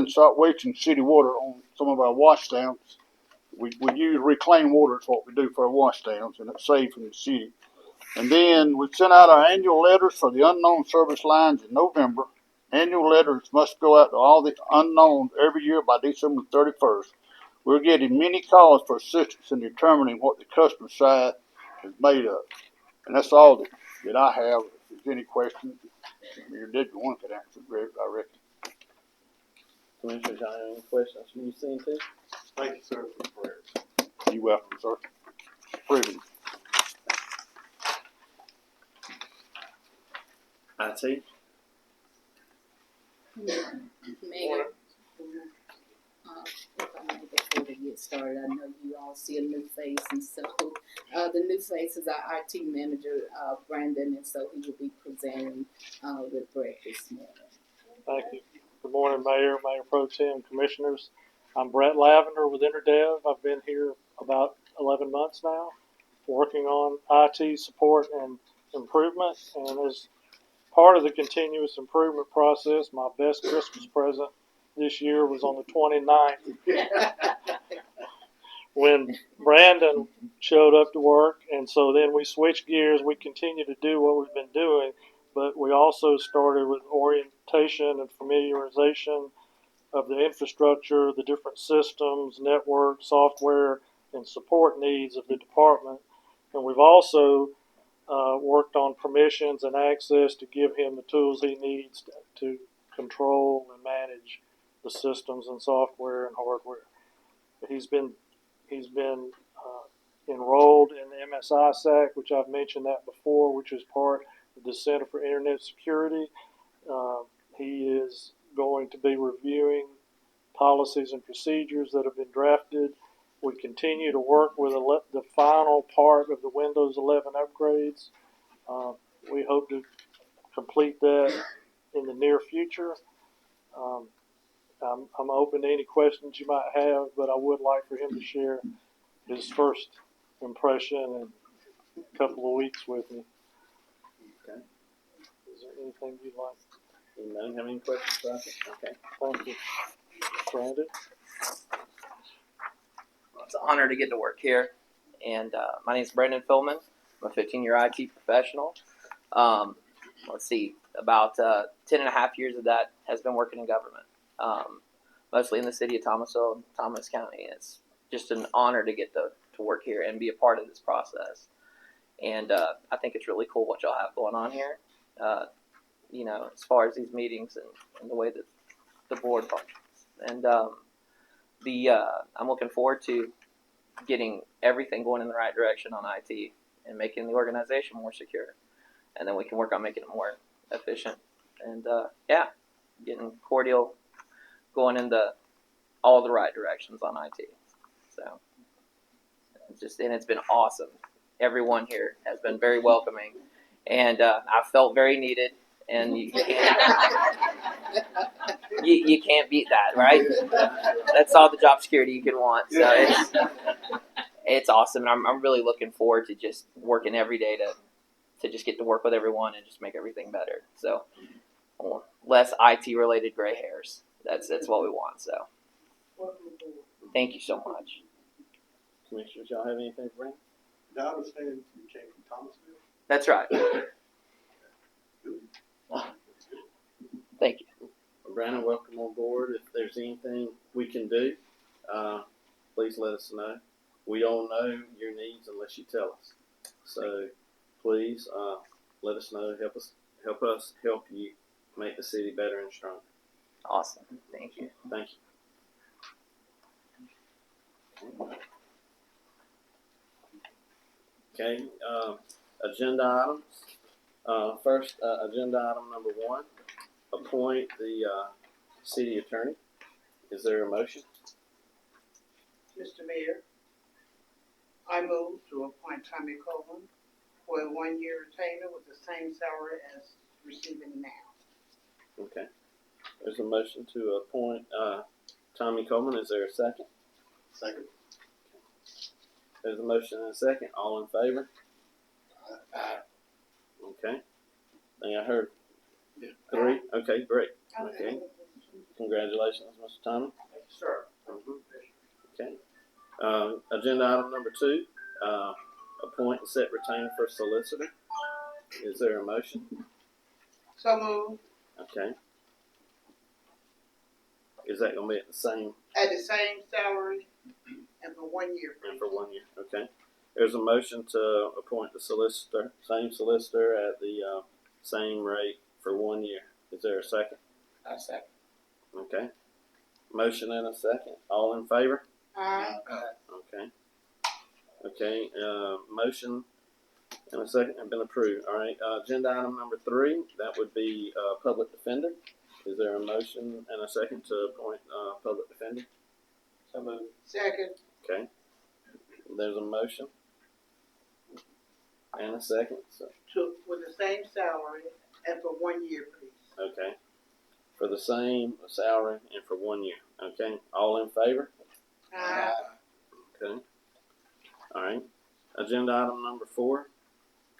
salt waste and city water on some of our wash downs. We use reclaimed water. It's what we do for our wash downs, and it's saved from the city. And then we sent out our annual letters for the unknown service lines in November. Annual letters must go out to all the unknowns every year by December 31st. We're getting many calls for assistance in determining what the customer side is made of. And that's all that I have. If there's any questions, Mayor Digger could answer, I reckon. Commissioners, y'all have any questions from you seen too? Thank you, sir, for the prayers. You're welcome, sir. Privilege. IT? Mayor, if I may, before we get started, I know you all see a new face, and so the new face is our IT manager, Brandon, and so he will be presenting with Brett this morning. Thank you. Good morning, Mayor, Mayor Pro Tem, Commissioners. I'm Brett Lavender with InterDev. I've been here about 11 months now, working on IT support and improvement. And as part of the continuous improvement process, my best Christmas present this year was on the 29th when Brandon showed up to work. And so then we switched gears. We continue to do what we've been doing, but we also started with orientation and familiarization of the infrastructure, the different systems, network, software, and support needs of the department. And we've also worked on permissions and access to give him the tools he needs to control and manage the systems and software and hardware. He's been enrolled in the MSISAC, which I've mentioned that before, which is part of the Center for Internet Security. He is going to be reviewing policies and procedures that have been drafted. We continue to work with the final part of the Windows 11 upgrades. We hope to complete that in the near future. I'm open to any questions you might have, but I would like for him to share his first impression in a couple of weeks with me. Okay. Is there anything you'd like? Anyone have any questions about it? Okay. Thank you. Brandon? Well, it's an honor to get to work here. And my name is Brandon Philman. I'm a 15-year IT professional. Let's see, about 10 and a half years of that has been working in government, mostly in the city of Thomasville, Thomas County. It's just an honor to get to work here and be a part of this process. And I think it's really cool what y'all have going on here, you know, as far as these meetings and the way that the board functions. And I'm looking forward to getting everything going in the right direction on IT and making the organization more secure. And then we can work on making it more efficient. And getting Cordele going in all the right directions on IT. So it's been awesome. Everyone here has been very welcoming, and I felt very needed. And you can't beat that, right? That's all the job security you can want. So it's awesome, and I'm really looking forward to just working every day to just get to work with everyone and just make everything better. So less IT related gray hairs. That's what we want. So thank you so much. Commissioners, y'all have anything for Brandon? Did I understand you came from Thomasville? That's right. Thank you. Well, Brandon, welcome on board. If there's anything we can do, please let us know. We don't know your needs unless you tell us. So please let us know. Help us help you make the city better and stronger. Awesome. Thank you. Thank you. Okay, agenda items. First, agenda item number 1, appoint the city attorney. Is there a motion? Mr. Mayor, I move to appoint Tommy Coleman for a 1-year retainer with the same salary as receiving now. Okay. There's a motion to appoint Tommy Coleman. Is there a second? Second. There's a motion and a second. All in favor? Okay. I think I heard 3. Okay, great. Okay. Congratulations, Mr. Tommy. Thank you, sir. Okay. Agenda item number 2, appoint and set retainer for solicitor. Is there a motion? So moved. Okay. Is that going to be at the same? At the same salary and for 1 year. And for 1 year. Okay. There's a motion to appoint the solicitor, same solicitor at the same rate for 1 year. Is there a second? I second. Okay. Motion and a second. All in favor? Aye. Okay. Okay. Motion and a second have been approved. All right. Agenda item number 3. That would be public defender. Is there a motion and a second to appoint public defender? So moved. Second. Okay. There's a motion and a second. So, With the same salary and for 1 year, please. okay. For the same salary and for 1 year. Okay. All in favor? Aye. Okay. All right. Agenda item number 4.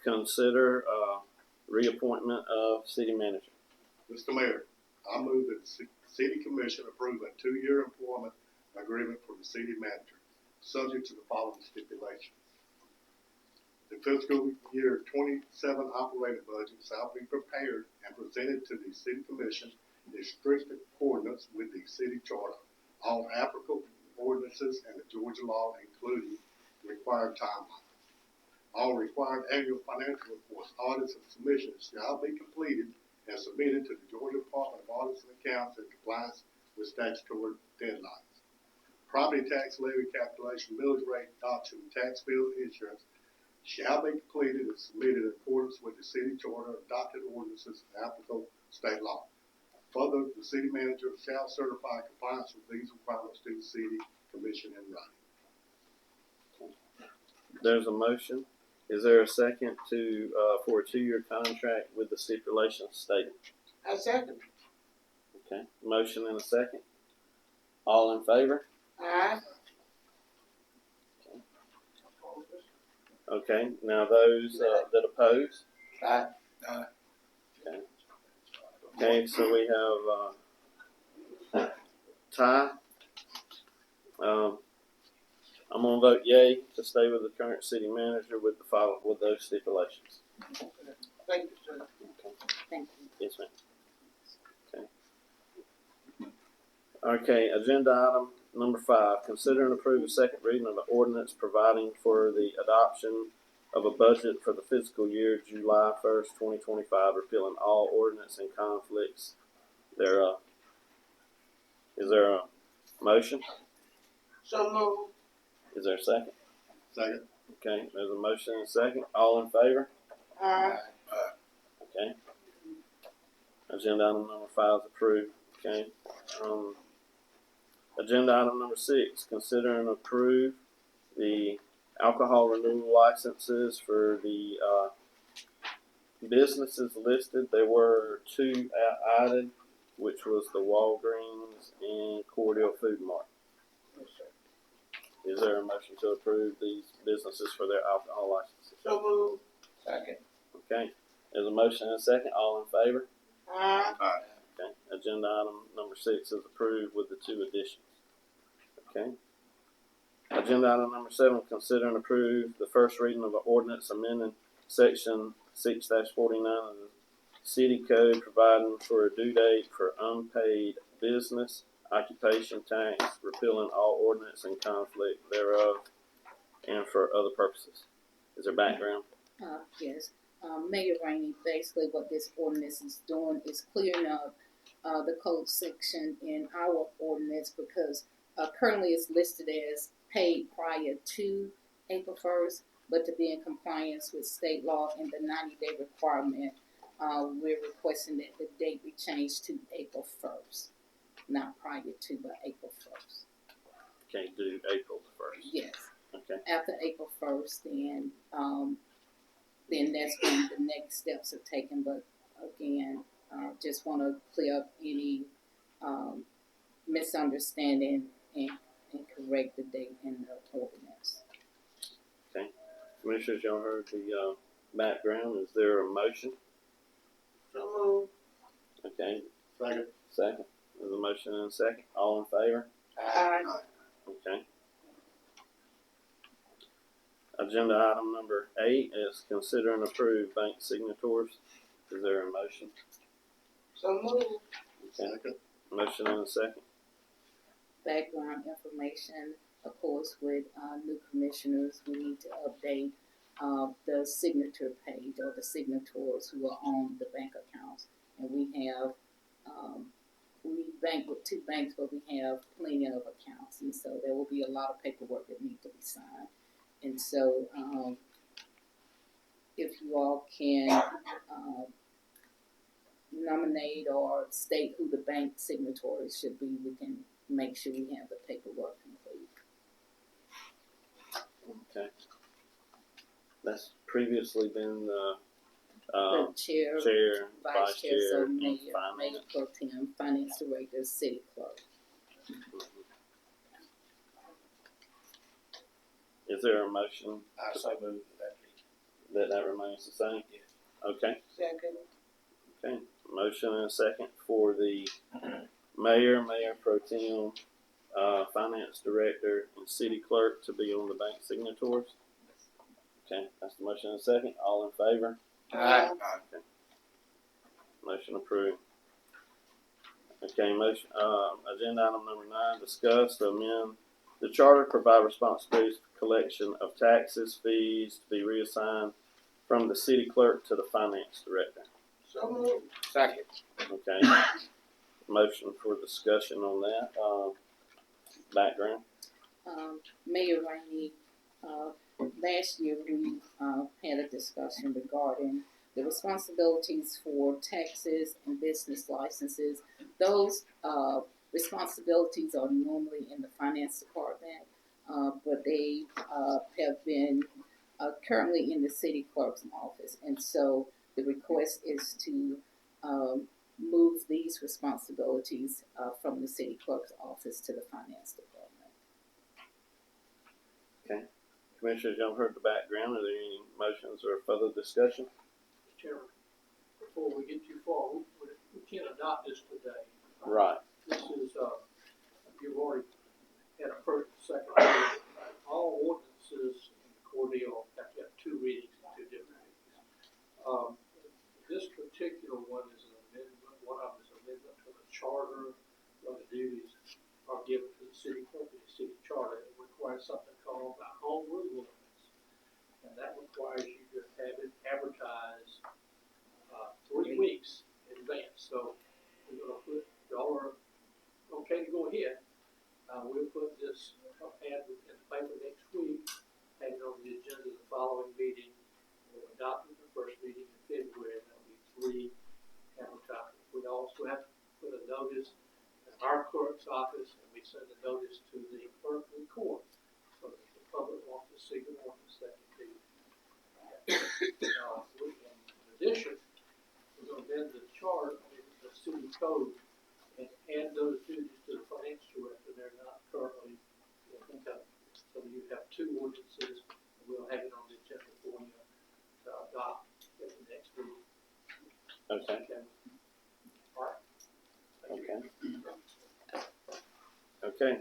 Consider reappointment of city manager. Mr. Mayor, I move that the city commission approve a 2-year employment agreement for the city manager, subject to the following stipulations. The fiscal year 27 operating budget shall be prepared and presented to the city commission in strict accordance with the city charter, all applicable ordinances and the Georgia law, including required timelines. All required annual financial reports, audits, and submissions shall be completed and submitted to the Georgia Department of Audits and Accounts in compliance with statutory deadlines. Property tax levy calculation, millage rate adoption, and tax bill insurance shall be completed and submitted in accordance with the city charter, adopted ordinances, and applicable state law. Further, the city manager shall certify compliance with these requirements to the city commission in writing. There's a motion. Is there a second to for a 2-year contract with the stipulations stated? I second. Okay. Motion and a second. All in favor? Aye. Okay. Now those that oppose. Aye. Okay. Okay. So we have tie. I'm gonna vote yay to stay with the current city manager with those stipulations. Thank you, sir. Okay. Thank you. Yes, ma'am. Okay. Okay. Agenda item number 5. Consider and approve a second reading of an ordinance providing for the adoption of a budget for the fiscal year July 1st, 2025, repealing all ordinance and conflicts thereof. Is there a motion? So moved. Is there a second? Second. Okay, there's a motion and a second. All in favor? Aye. Okay. Agenda item number 5 is approved. Okay. Agenda item number 6, consider and approve the alcohol renewal licenses for the businesses listed. There were 2 added, which was the Walgreens and Cordele Food Mart. Is there a motion to approve these businesses for their alcohol licenses? So moved. Second. Okay. There's a motion and a second. All in favor? Aye. Okay. Agenda item number 6 is approved with the 2 additions. Okay. Agenda item number 7, consider and approve the first reading of an ordinance amending section 6-49 of the city code providing for a due date for unpaid business occupation tax, repealing all ordinance and conflict thereof, and for other purposes. Is there background? Yes. Mayor Rainey, basically what this ordinance is doing is clearing up the code section in our ordinance because currently it's listed as paid prior to April 1st, but to be in compliance with state law and the 90-day requirement, we're requesting that the date be changed to April 1st. Not prior to, but April 1st. Can't do April 1st. Yes. Okay. After April 1st, then that's when the next steps are taken. But again, just want to clear up any misunderstanding and correct the date in the ordinance. Okay. Commissioners, y'all heard the background. Is there a motion? So moved. Okay. Second. Second. There's a motion and a second. All in favor? Aye. Okay. Agenda item number 8 is consider and approve bank signatures. Is there a motion? So moved. Okay. Motion and a second. Background information. of course, with new commissioners, we need to update the signature page or the signatories who are on the bank accounts. And we have, we bank with 2 banks, but we have plenty of accounts. And so there will be a lot of paperwork that needs to be signed. And so if you all can nominate or state who the bank signatories should be, we can make sure we have the paperwork complete. Okay. That's previously been the chair, vice chair, so mayor, mayor pro tem, finance director, city clerk. Is there a motion? I so move that remains the same? Yes. Okay. Second. Okay. Motion and a second for the mayor pro tem, finance director, and city clerk to be on the bank signatories. Okay, that's the motion and a second. All in favor? Aye. Okay. Motion approved. Okay, motion, agenda item number 9, discuss to amend the charter, provide responsibilities for collection of taxes, fees to be reassigned from the city clerk to the finance director. So moved. Second. Okay. Motion for discussion on that. Background. Mayor Rainey, last year we had a discussion regarding the responsibilities for taxes and business licenses. Those responsibilities are normally in the finance department, but they have been currently in the city clerk's office. And so the request is to move these responsibilities from the city clerk's office to the finance department. Okay. Commissioners, y'all heard the background. Are there any motions or further discussion? Mr. Chairman, before we get too far, we can't adopt this today. Right. This is, you've already had a first and second reading. All ordinances in the Cordele have to have 2 readings and 2 different readings. This particular one is an amendment, one of them is an amendment to the charter, where the duties are given to the city clerk and the city charter. It requires something called the home rule ordinance. And that requires you to have it advertised 3 weeks in advance. So we're gonna put, y'all are okay to go ahead. We'll put this ad in the paper next week, have it on the agenda of the following meeting. We'll adopt it the first meeting in February. That'll be 3 advertisements. We also have to put a notice in our clerk's office, and we send a notice to the clerk of the court. So if the public wants to see the ordinance, that can be. In addition, we're going to amend the chart, the city code, and add those duties to the finance director. They're not currently income. So you have 2 ordinances, and we'll have it on the agenda for you to adopt at the next meeting. Okay. All right. Thank Okay. you. Okay.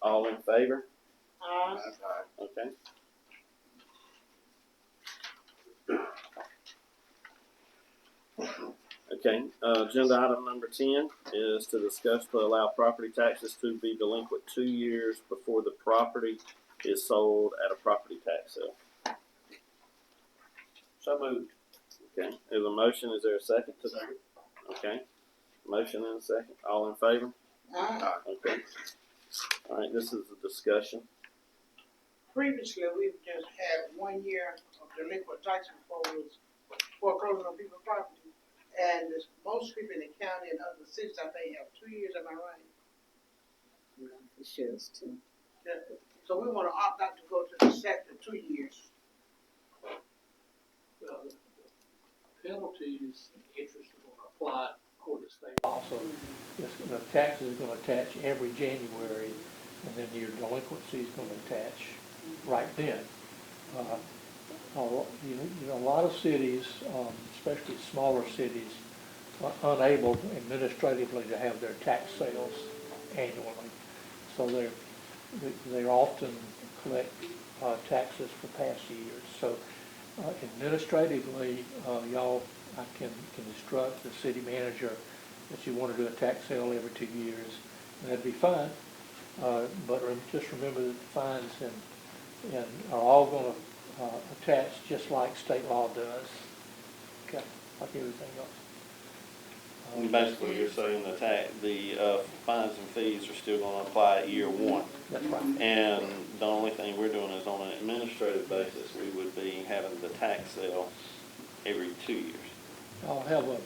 All in favor? Aye. Okay. Okay, agenda item number 10 is to discuss to allow property taxes to be delinquent 2 years before the property is sold at a property tax sale. So moved. Okay, there's a motion. Is there a second to that? Okay, motion and a second. All in favor? Aye. Okay. All right, this is a discussion. Previously, we've just had 1 year of delinquent tax before we was foreclosing on people's property. And most people in the county and other cities, I think, have 2 years. Am I right? No, it shows 2. Yeah. So we want to opt out to go to the second 2 years. The penalties and interest are going to apply according to state law. So the taxes are going to attach every January, and then your delinquency is going to attach right then. A lot of cities, especially smaller cities, are unable administratively to have their tax sales annually. So they often collect taxes for past years. So administratively, y'all, I can instruct the city manager that you want to do a tax sale every 2 years, and that'd be fine. Just remember that the fines and are all gonna, attach just like state law does. Okay, like everything else. Basically, you're saying the fines and fees are still gonna apply at year one. That's right. And the only thing we're doing is on an administrative basis, we would be having the tax sale every 2 years. I'll have a,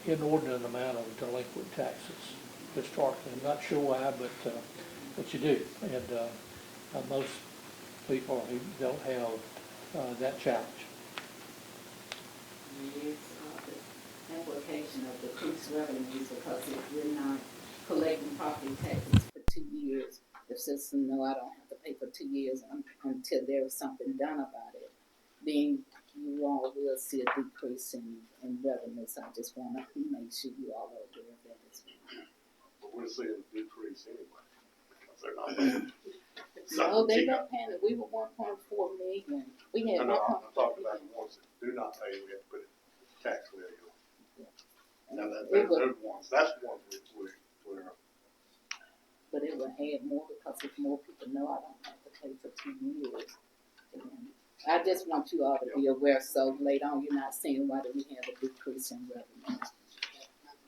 inordinate amount of delinquent taxes historically. I'm not sure why, but you do. And most people who don't have that challenge. It's the application of decreased revenues because if we're not collecting property taxes for 2 years, the citizen know I don't have to pay for 2 years until there is something done about it, then you all will see a decrease in revenues. I just want to make sure you all are aware of that as well. But we're seeing a decrease anyway, because they're not paying. No, they not paying it. We were 1.4 million. We had No, I'm talking about the ones that do not pay, we have to put a tax levy on. Now, they're the ones, that's the ones we're. But it will add more because if more people know I don't have to pay for 2 years. I just want you all to be aware so later on you're not saying why do we have a decrease in revenue.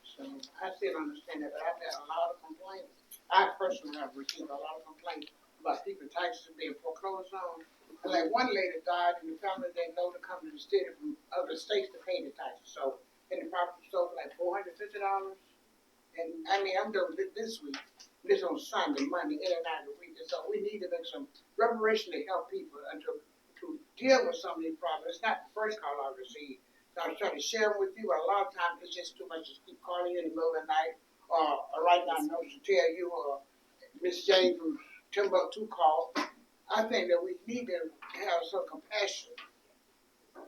So I still understand that, but I've had a lot of complaints. I personally have received a lot of complaints about people taxes being foreclosed on. And like one lady died and the family didn't know to come to the city from other states to pay the taxes. So and the property sold for like $450. And I mean I'm doing it this week. This on Sunday, Monday, in and out of the week. And so we need to make some reparation to help people and to deal with some of these problems. It's not the first call I received. So I was trying to share with you, but a lot of times it's just too much to keep calling you in the middle of the night or write down notes to tell you or Miss Jane from Timbuktu call. I think that we need to have some compassion.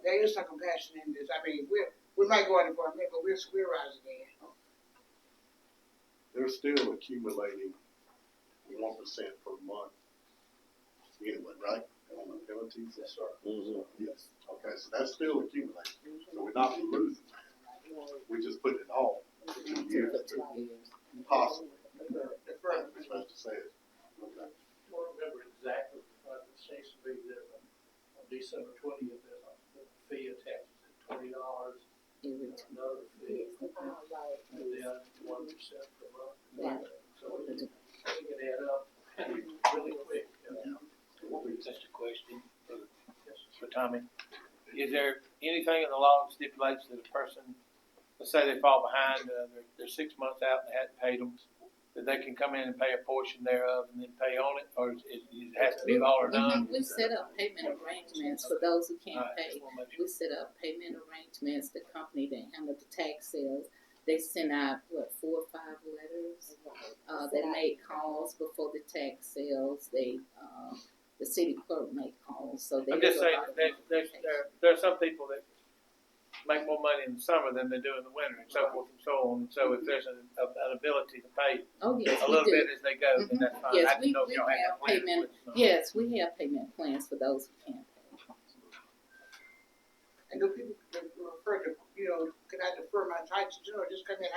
There is some compassion in this. I mean, we might go in for a minute, but we're rising in. They're still accumulating 1% per month anyway, right? On the penalties? Yes, sir. Mm-hmm. Yes. Okay, so that's still accumulating. So we're not losing that. We just put it all for 2 years. Possibly. Deferred. We're supposed to say it. Okay. I don't remember exactly, but it seems to be that on December 20th, there's a fee attaches at $20. Another fee, and then 1% per month. Yeah. So we can add up really quick. Just a question for Tommy. Is there anything in the law that stipulates that a person, let's say they fall behind, they're 6 months out and they hadn't paid them, that they can come in and pay a portion thereof and then pay on it, or it has to be all or none? We set up payment arrangements for those who can't pay. We set up payment arrangements. The company that handled the tax sales, they sent out 4 or 5 letters. They made calls before the tax sales. The city clerk made calls. So I'm just saying there are some people that make more money in the summer than they do in the winter, and so forth and so on. And so if there's an ability to pay a little bit as they go, then that's fine. Yes, I didn't know if y'all had payment. Yes, we have payment plans for those who can't pay. And do people refer to, can I defer my taxes, or just come in,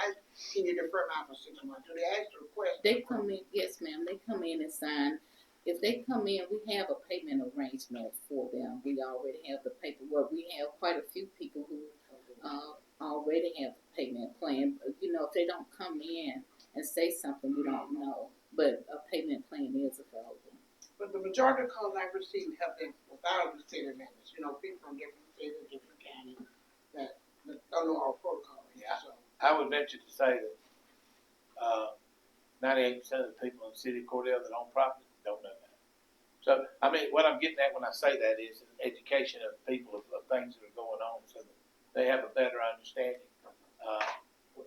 can you defer mine for 6 months? Do they ask the request? They come in, yes ma'am, they come in and sign. If they come in, we have a payment arrangement for them. We already have the paperwork. We have quite a few people who already have a payment plan. If they don't come in and say something, we don't know. But a payment plan is available. But the majority of calls I receive have been without the city limits. People from different cities, different counties that don't know our protocol. Yeah. So I would venture to say that 98% of the people in the city of Cordele that own property don't know that. So, I mean, what I'm getting at when I say that is an education of people of things that are going on so that they have a better understanding.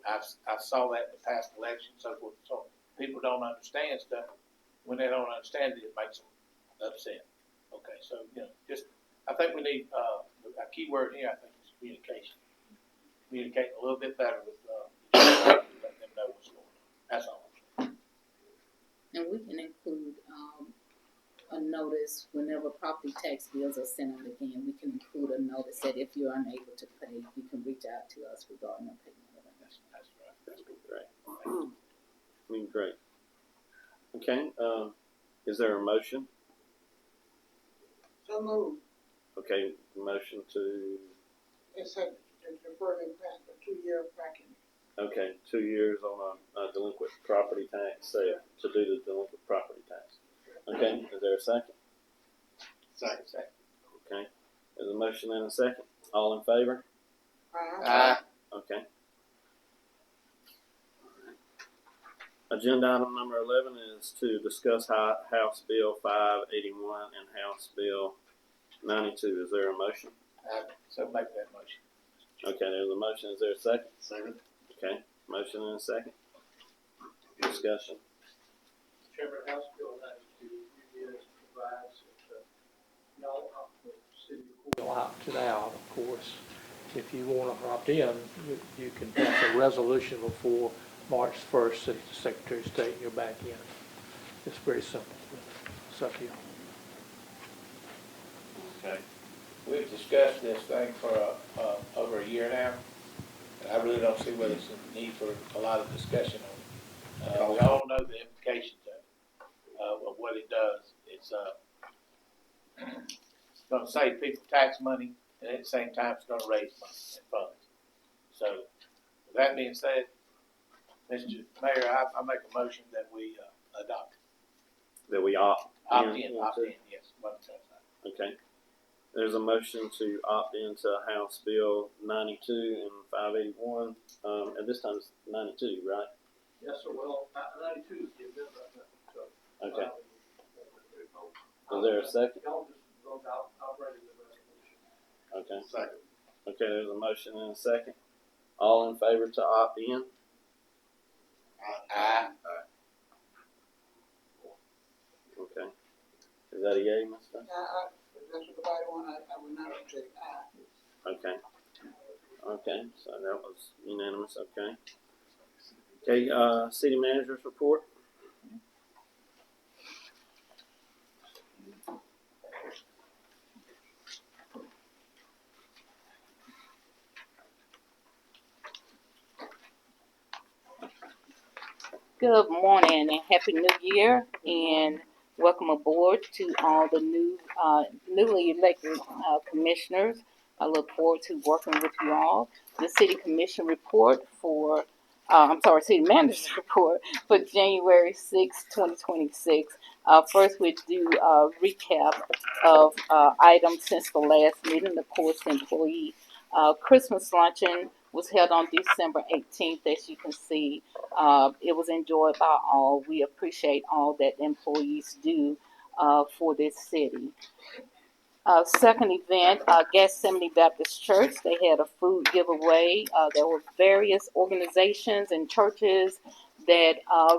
I saw that in the past election, so forth and so on. People don't understand stuff. When they don't understand it, it makes them upset. Okay, so, I think we need, a key word here, I think, is communication. Communicating a little bit better with, let them know what's going on. That's all. And we can include a notice whenever property tax bills are sent out again. We can include a notice that if you're unable to pay, you can reach out to us regarding a payment. That's right. That's great. be great. Okay, is there a motion? So moved. Okay, motion to, It's a deferment back for 2 year bracket. okay, 2 years on a delinquent property tax sale, to do the delinquent property tax. Okay, is there a second? Second. Okay, there's a motion and a second. All in favor? Uh-huh. Okay. Agenda item number 11 is to discuss House Bill 581 and House Bill 92. Is there a motion? So make that motion. Okay, there's a motion. Is there a second? Second. Okay, motion and a second. Discussion. Chairman, House Bill 92 provides that y'all opt the city will opt it out, of course. If you want to opt in, you can pass a resolution before March 1st, to the Secretary of State, and you're back in. It's very simple. It's up to you. Okay. We've discussed this thing for over a year now, and I really don't see whether there's a need for a lot of discussion on it. We all know the implications of what it does. It's going to save people tax money, and at the same time, it's going to raise money and funds. So, with that being said, Mr. Mayor, I make a motion that we adopt. That we opt Opt in. in, yes. Okay. There's a motion to opt into House Bill 92 and 581. At this time it's 92, right? Yes, sir. Well, 92 is the amendment right now. So, Okay. Is there a second? Y'all just vote out, outright the resolution. Okay. Second. Okay, there's a motion and a second. All in favor to opt in? Aye. Okay. Is that a yay, Mr.? If that's what the body want, I would not object. Okay. Okay, so that was unanimous, okay. Okay, city manager's report. Good morning and Happy New Year, and welcome aboard to all the newly elected commissioners. I look forward to working with you all. The city commission report for, city manager's report for January 6, 2026. First, we do a recap of items since the last meeting. Of course, the employee Christmas luncheon was held on December 18th, as you can see. It was enjoyed by all. We appreciate all that employees do for this city. Second event, Gethsemane Baptist Church, they had a food giveaway. There were various organizations and churches that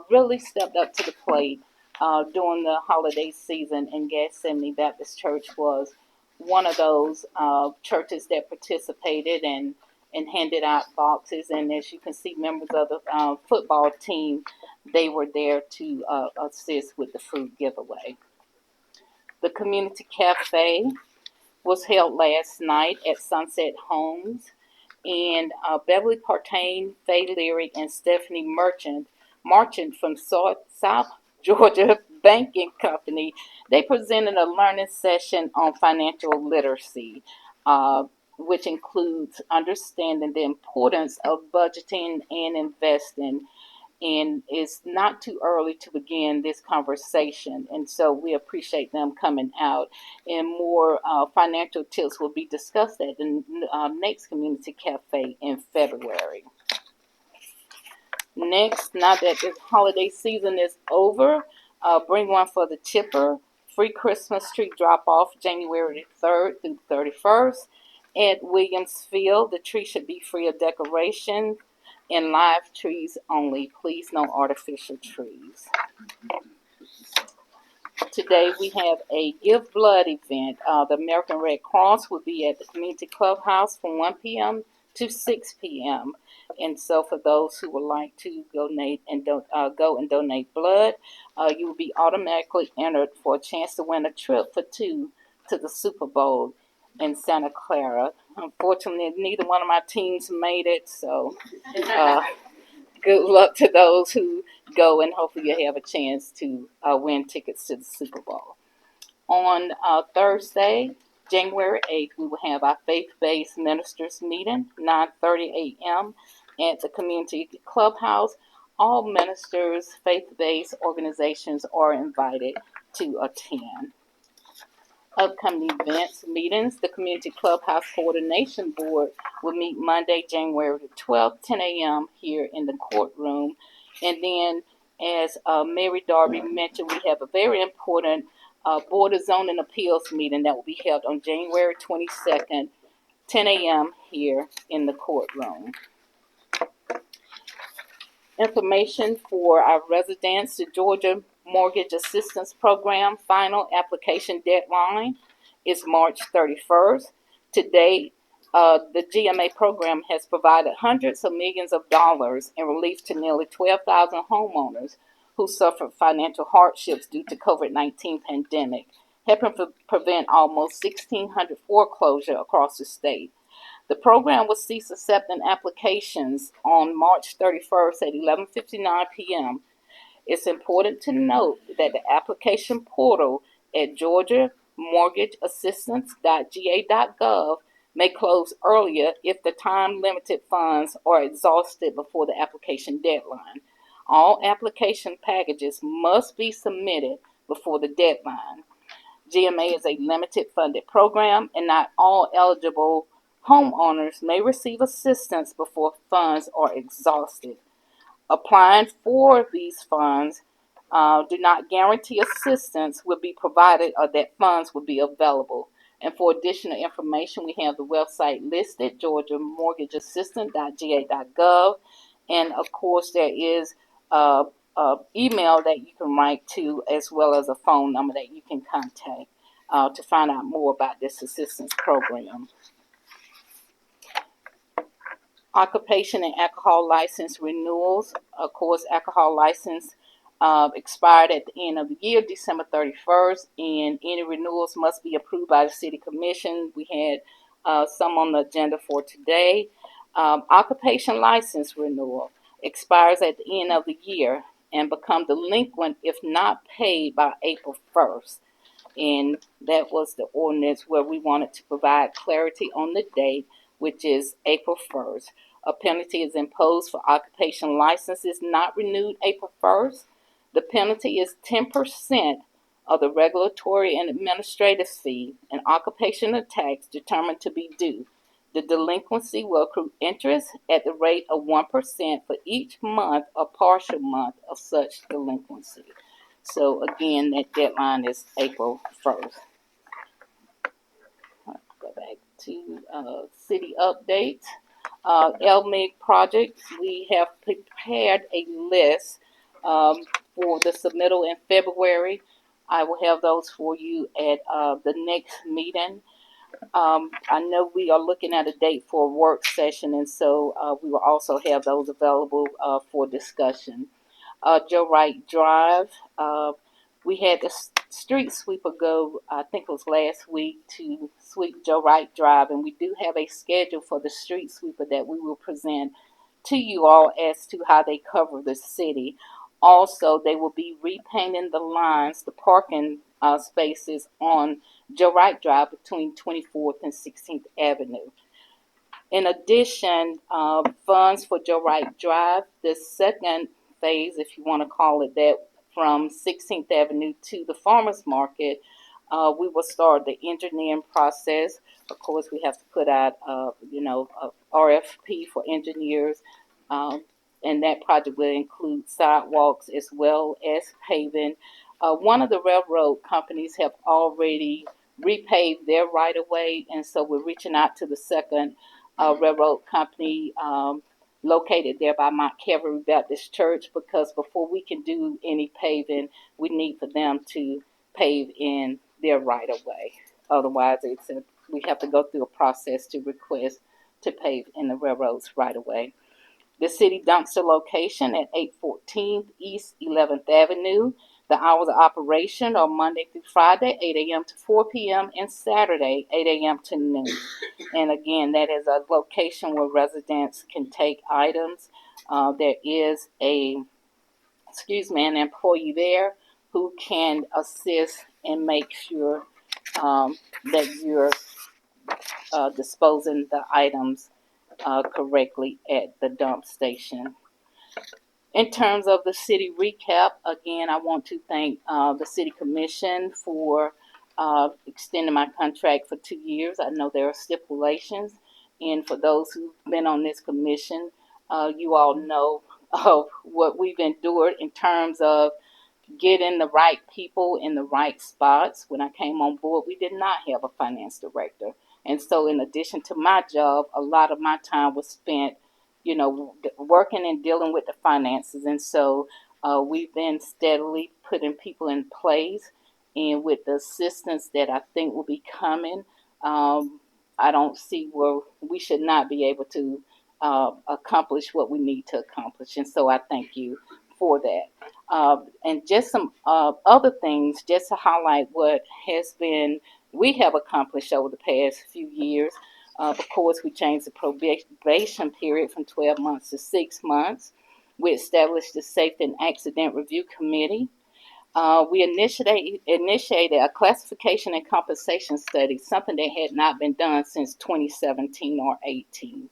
really stepped up to the plate during the holiday season, and Gethsemane Baptist Church was one of those churches that participated and handed out boxes. And as you can see, members of the football team, they were there to assist with the food giveaway. The community cafe was held last night at Sunset Homes, and Beverly Partain, Faye Leary, and Stephanie Marchant from South Georgia Banking Company, they presented a learning session on financial literacy, which includes understanding the importance of budgeting and investing. And it's not too early to begin this conversation, and so we appreciate them coming out. And more financial tips will be discussed at the next community cafe in February. Next, now that the holiday season is over, bring one for the chipper. Free Christmas tree drop off January 3rd through 31st at Williams Field. The tree should be free of decoration and live trees only. Please, no artificial trees. Today we have a Give Blood event. The American Red Cross will be at the Community Clubhouse from 1 p.m. to 6 p.m. And so for those who would like to donate and go and donate blood, you will be automatically entered for a chance to win a trip for two to the Super Bowl in Santa Clara. Unfortunately, neither one of my teams made it, so good luck to those who go, and hopefully you'll have a chance to win tickets to the Super Bowl. On Thursday, January 8th, we will have our faith-based ministers meeting, 9:30 a.m. at the community clubhouse. All ministers, faith-based organizations are invited to attend. Upcoming events, meetings, the Community Clubhouse Coordination Board will meet Monday, January the 12th, 10 a.m. here in the courtroom. And then, as Mary Darby mentioned, we have a very important Board of Zoning Appeals meeting that will be held on January 22nd, 10 a.m. here in the courtroom. Information for our residents, the Georgia Mortgage Assistance Program final application deadline is March 31st. To date, the GMA program has provided hundreds of millions of dollars in relief to nearly 12,000 homeowners who suffered financial hardships due to COVID-19 pandemic, helping to prevent almost 1,600 foreclosures across the state. The program will cease accepting applications on March 31st at 11:59 p.m. It's important to note that the application portal at georgiamortgageassistance.ga.gov may close earlier if the time-limited funds are exhausted before the application deadline. All application packages must be submitted before the deadline. GMA is a limited funded program, and not all eligible homeowners may receive assistance before funds are exhausted. Applying for these funds do not guarantee assistance will be provided or that funds will be available. And for additional information, we have the website listed, georgiamortgageassistant.ga.gov. And of course, there is email that you can write to, as well as a phone number that you can contact to find out more about this assistance program. Occupation and alcohol license renewals. Of course, alcohol license expired at the end of the year, December 31st, and any renewals must be approved by the City Commission. We had some on the agenda for today. Occupation license renewal expires at the end of the year and become delinquent if not paid by April 1st. And that was the ordinance where we wanted to provide clarity on the date, which is April 1st. A penalty is imposed for occupation licenses not renewed April 1st. The penalty is 10% of the regulatory and administrative fee and occupational tax determined to be due. The delinquency will accrue interest at the rate of 1% for each month or partial month of such delinquency. So again, that deadline is April 1st. Go back to city updates. LMIG project, we have prepared a list for the submittal in February. I will have those for you at the next meeting. I know we are looking at a date for a work session, and so we will also have those available for discussion. Joe Wright Drive, we had the street sweeper go, I think it was last week, to sweep Joe Wright Drive, and we do have a schedule for the street sweeper that we will present to you all as to how they cover the city. Also, they will be repainting the lines, the parking spaces on Joe Wright Drive between 24th and 16th Avenue. In addition, funds for Joe Wright Drive, the second phase, if you want to call it that, from 16th Avenue to the Farmers Market, we will start the engineering process. Of course, we have to put out, a RFP for engineers, and that project will include sidewalks as well as paving. One of the railroad companies have already repaved their right-of-way, and so we're reaching out to the second railroad company located there by Mount Calvary Baptist Church, because before we can do any paving, we need for them to pave in their right-of-way. Otherwise, we have to go through a process to request to pave in the railroad's right-of-way. The city dumpster location at 814 East 11th Avenue. The hours of operation are Monday through Friday, 8 a.m. to 4 p.m., and Saturday, 8 a.m. to noon. And again, that is a location where residents can take items there is an employee there who can assist and make sure that you're disposing the items correctly at the dump station. In terms of the city recap, again, I want to thank the city commission for extending my contract for 2 years. I know there are stipulations, and for those who've been on this commission, you all know of what we've endured in terms of getting the right people in the right spots. When I came on board, we did not have a finance director. And so, in addition to my job, a lot of my time was spent, working and dealing with the finances. And so, we've been steadily putting people in place. And with the assistance that I think will be coming, I don't see where we should not be able to accomplish what we need to accomplish. And so, I thank you for that. And just some other things, just to highlight what we have accomplished over the past few years. Of course, we changed the probation period from 12 months to 6 months. We established the Safety and Accident Review Committee. We initiated a classification and compensation study, something that had not been done since 2017 or 18.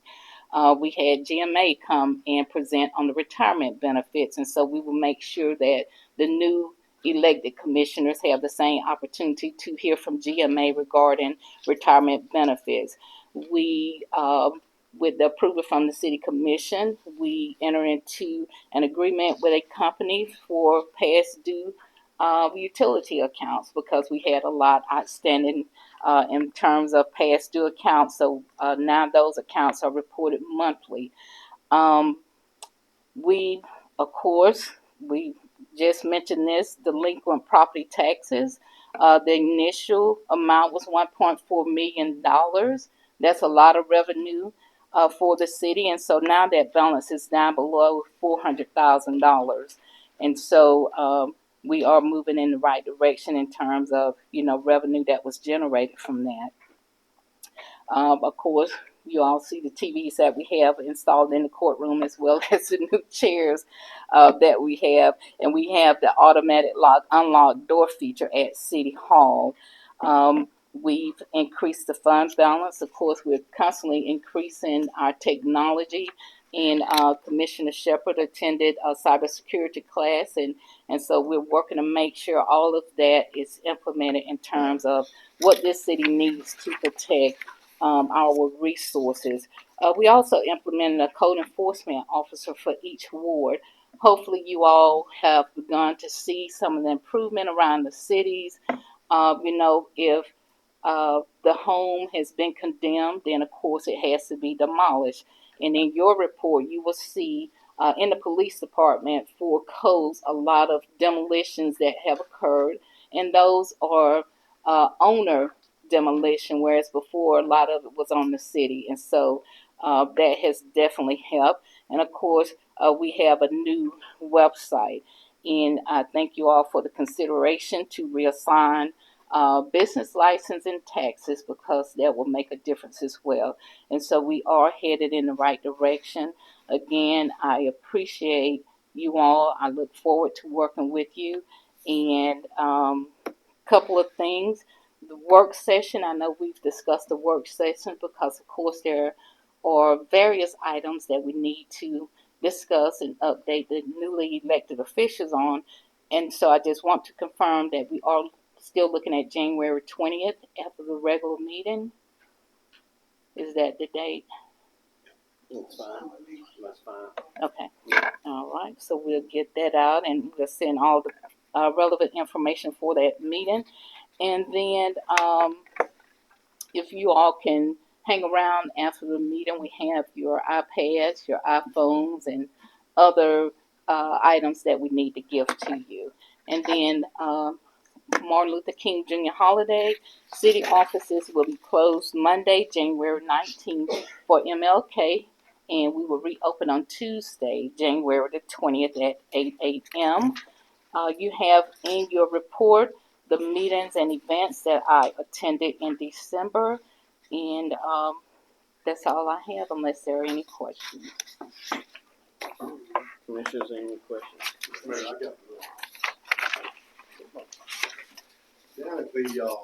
We had GMA come and present on the retirement benefits, and so we will make sure that the new elected commissioners have the same opportunity to hear from GMA regarding retirement benefits. We, with the approval from the city commission, we enter into an agreement with a company for past due utility accounts because we had a lot outstanding in terms of past due accounts. So now those accounts are reported monthly. We, of course, we just mentioned this, delinquent property taxes. The initial amount was $1.4 million. That's a lot of revenue for the city. And so now that balance is down below $400,000. And so we are moving in the right direction in terms of, revenue that was generated from that. Of course, you all see the TVs that we have installed in the courtroom as well as the new chairs that we have. And we have the automatic unlock door feature at City Hall. We've increased the fund balance. Of course, we're constantly increasing our technology. And Commissioner Shepard attended a cybersecurity class, and so we're working to make sure all of that is implemented in terms of what this city needs to protect our resources. We also implemented a code enforcement officer for each ward. Hopefully you all have begun to see some of the improvement around the cities. If the home has been condemned, then of course it has to be demolished. And in your report, you will see in the police department for codes a lot of demolitions that have occurred, and those are owner demolition, whereas before a lot of it was on the city. And so that has definitely helped. And of course, we have a new website. And I thank you all for the consideration to reassign business license and taxes because that will make a difference as well. And so we are headed in the right direction. Again, I appreciate you all. I look forward to working with you. And couple of things. The work session, I know we've discussed the work session because, of course, there are various items that we need to discuss and update the newly elected officials on. And so I just want to confirm that we are still looking at January 20th after the regular meeting. Is that the date? That's fine. That's fine. Okay. All right. So we'll get that out and we'll send all the relevant information for that meeting. And then if you all can hang around after the meeting, we have your iPads, your iPhones, and other items that we need to give to you. And then Martin Luther King Jr. holiday, city offices will be closed Monday, January 19th for MLK, and we will reopen on Tuesday, January the 20th at 8 a.m. You have in your report the meetings and events that I attended in December, and that's all I have unless there are any questions. Commissioners, any questions? Mayor, I got down at the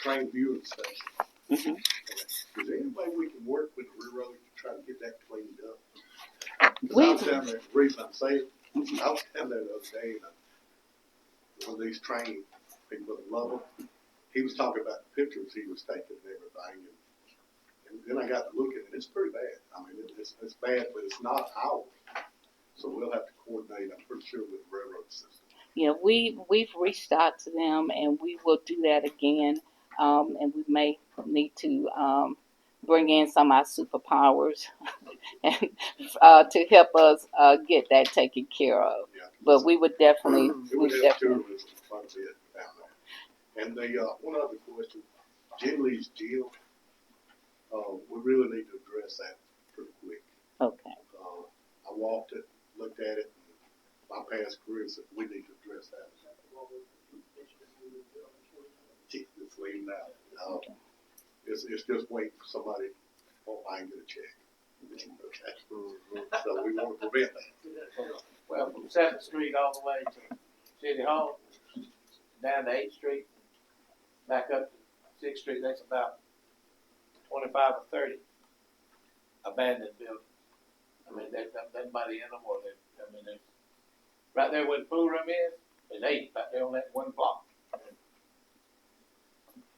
train viewing station. Mm-hmm. Is there any way we can work with the railroad to try to get that cleaned up? 'Cause I was down there, the reason I'm saying, I was down there the other day, and one of these train people that love them, he was talking about the pictures he was taking and everything, and then I got to look at it, it's pretty bad. I mean, it's bad, but it's not ours. So we'll have to coordinate, I'm pretty sure, with the railroad system. Yeah, we've reached out to them, and we will do that again. And we may need to bring in some of our superpowers and to help us get that taken care of. Yeah. But we would definitely, It would help tourism quite a bit down there. And the one other question, Jim Lee's deal, we really need to address that pretty quick. Okay. I walked it, looked at it, and my past career said we need to address that. It's leaving now. It's just waiting for somebody to want mine to get a check. Okay. So we want to prevent that. Well, from 7th Street all the way to City Hall, down to 8th Street, back up to 6th Street, that's about 25 or 30 abandoned buildings. I mean, there's nobody in them, or there's right there where the pool room is, there's 8 back there on that one block.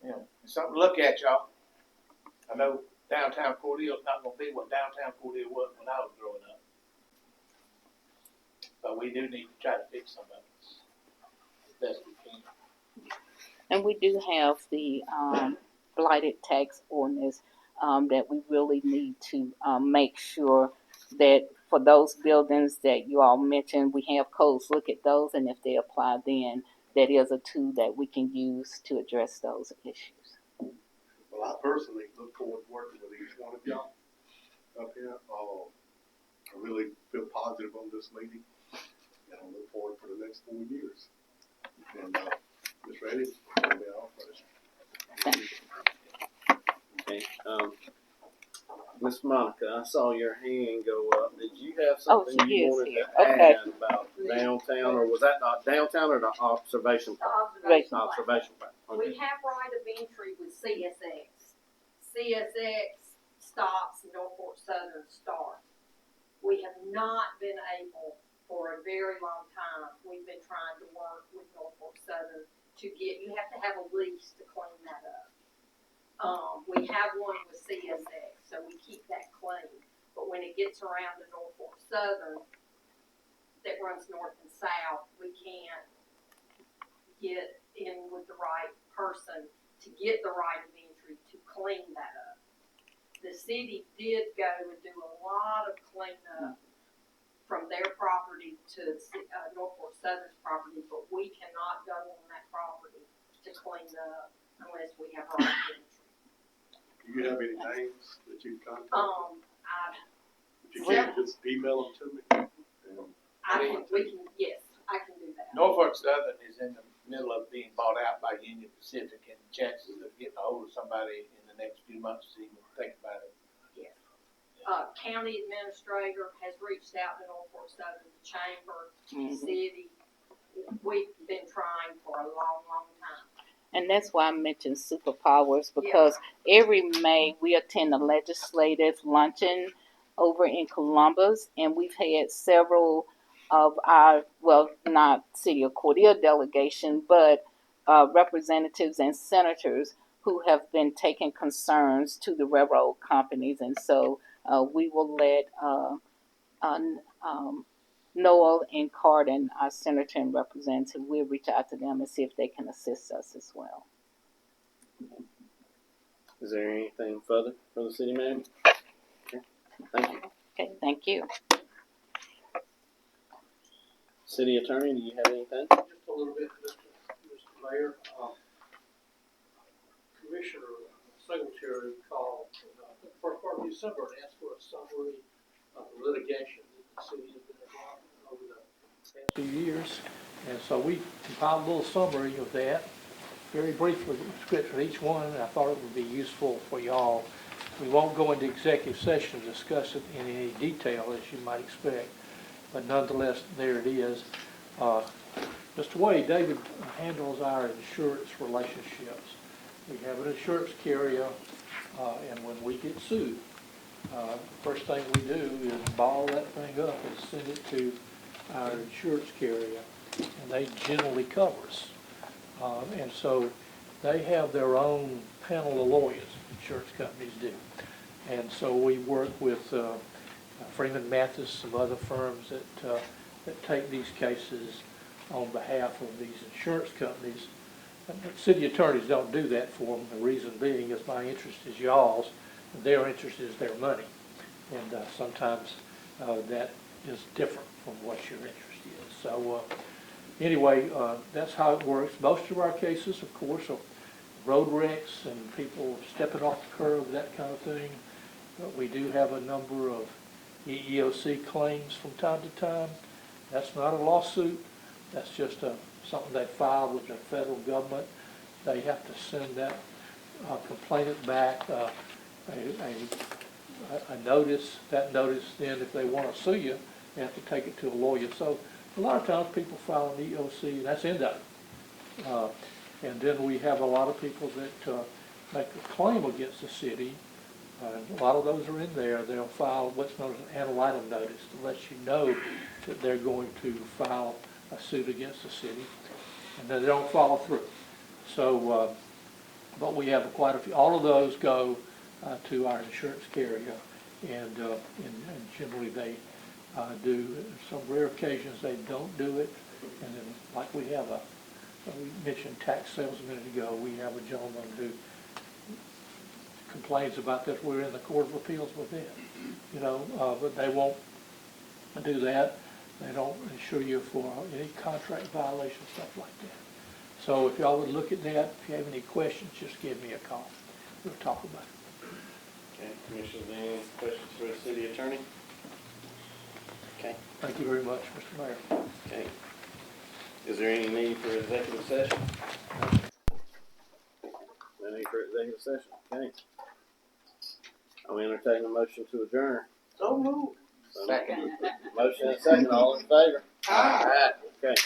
You know, it's something to look at, y'all. I know downtown Cordele's not gonna be what downtown Cordele was when I was growing up. But we do need to try to fix some of it as best we can. And we do have the blighted tax ordinance that we really need to make sure that for those buildings that you all mentioned, we have codes look at those, and if they apply, then that is a tool that we can use to address those issues. Well, I personally look forward to working with each one of y'all up here. I really feel positive on this meeting, and I look forward for the next 4 years. And Ms. Reddy, that'll be all for us. Okay. Miss Monica, I saw your hand go up. Did you have something you wanted to add about downtown, or was that not downtown or the observation park? Observation park. Okay. We have right of entry with CSX. CSX stops, Norfolk Southern start. We have not been able for a very long time. We've been trying to work with Norfolk Southern to get, you have to have a lease to clean that up. We have one with CSX, so we keep that clean. But when it gets around to Norfolk Southern, that runs north and south, we can't get in with the right person to get the right of entry to clean that up. The city did go and do a lot of cleanup from their property to Norfolk Southern's property, but we cannot go on that property to clean up unless we have right of entry. Do you have any names that you contact? If you Yeah. can, just email them to me. Yes, I can do that. Norfolk Southern is in the middle of being bought out by Union Pacific, and chances of getting a hold of somebody in the next few months to even think about it. Yes. County administrator has reached out to Norfolk Southern, the chamber, the city. We've been trying for a long, long time. And that's why I mentioned superpowers, because every May we attend a legislative luncheon over in Columbus, and we've had several of our, well, not City of Cordele delegation, but representatives and senators who have been taking concerns to the railroad companies. And so we will let Noel and Cardin, our senator and representative, we'll reach out to them and see if they can assist us as well. Is there anything further for the city manager? Okay. Thank you. Okay, thank you. City attorney, do you have anything? Just a little bit, Mr. Mayor. Commissioner Secretary called the first part of December and asked for a summary of the litigation that the city has been involved in over the past 2 years. And so we compiled a little summary of that, very briefly description of each one, and I thought it would be useful for y'all. We won't go into executive session to discuss it in any detail, as you might expect. but nonetheless, there it is. Just the way David handles our insurance relationships. We have an insurance carrier, and when we get sued, first thing we do is ball that thing up and send it to our insurance carrier, and they generally cover us. And so they have their own panel of lawyers, insurance companies do. And so we work with Freeman Mathis, some other firms that take these cases on behalf of these insurance companies. City attorneys don't do that for them. The reason being is my interest is y'all's, and their interest is their money. And sometimes that is different from what your interest is. So anyway, that's how it works. Most of our cases, of course, are road wrecks and people stepping off the curb, that kind of thing. But we do have a number of EEOC claims from time to time. That's not a lawsuit. That's just something they file with the federal government. They have to send that complainant back a notice. That notice, then, if they want to sue you, they have to take it to a lawyer. So a lot of times people file an EEOC, and that's indicted. And then we have a lot of people that make a claim against the city. A lot of those are in there. They'll file what's known as an ad litem notice to let you know that they're going to file a suit against the city, and then they don't follow through. So, but we have quite a few. All of those go to our insurance carrier, and generally they do. Some rare occasions they don't do it, and then like we have we mentioned tax sales a minute ago. We have a gentleman who complains about this. We're in the Court of Appeals with them, you know, but they won't do that. They don't insure you for any contract violation, stuff like that. So if y'all would look at that, if you have any questions, just give me a call. We'll talk about it. Okay, Commissioners, any questions for the city attorney? Okay. Thank you very much, Mr. Mayor. Okay. Is there any need for executive session? No need for executive session. Okay. I'll entertain a motion to adjourn. So moved. Second. Motion and second. All in favor? Aye. Okay.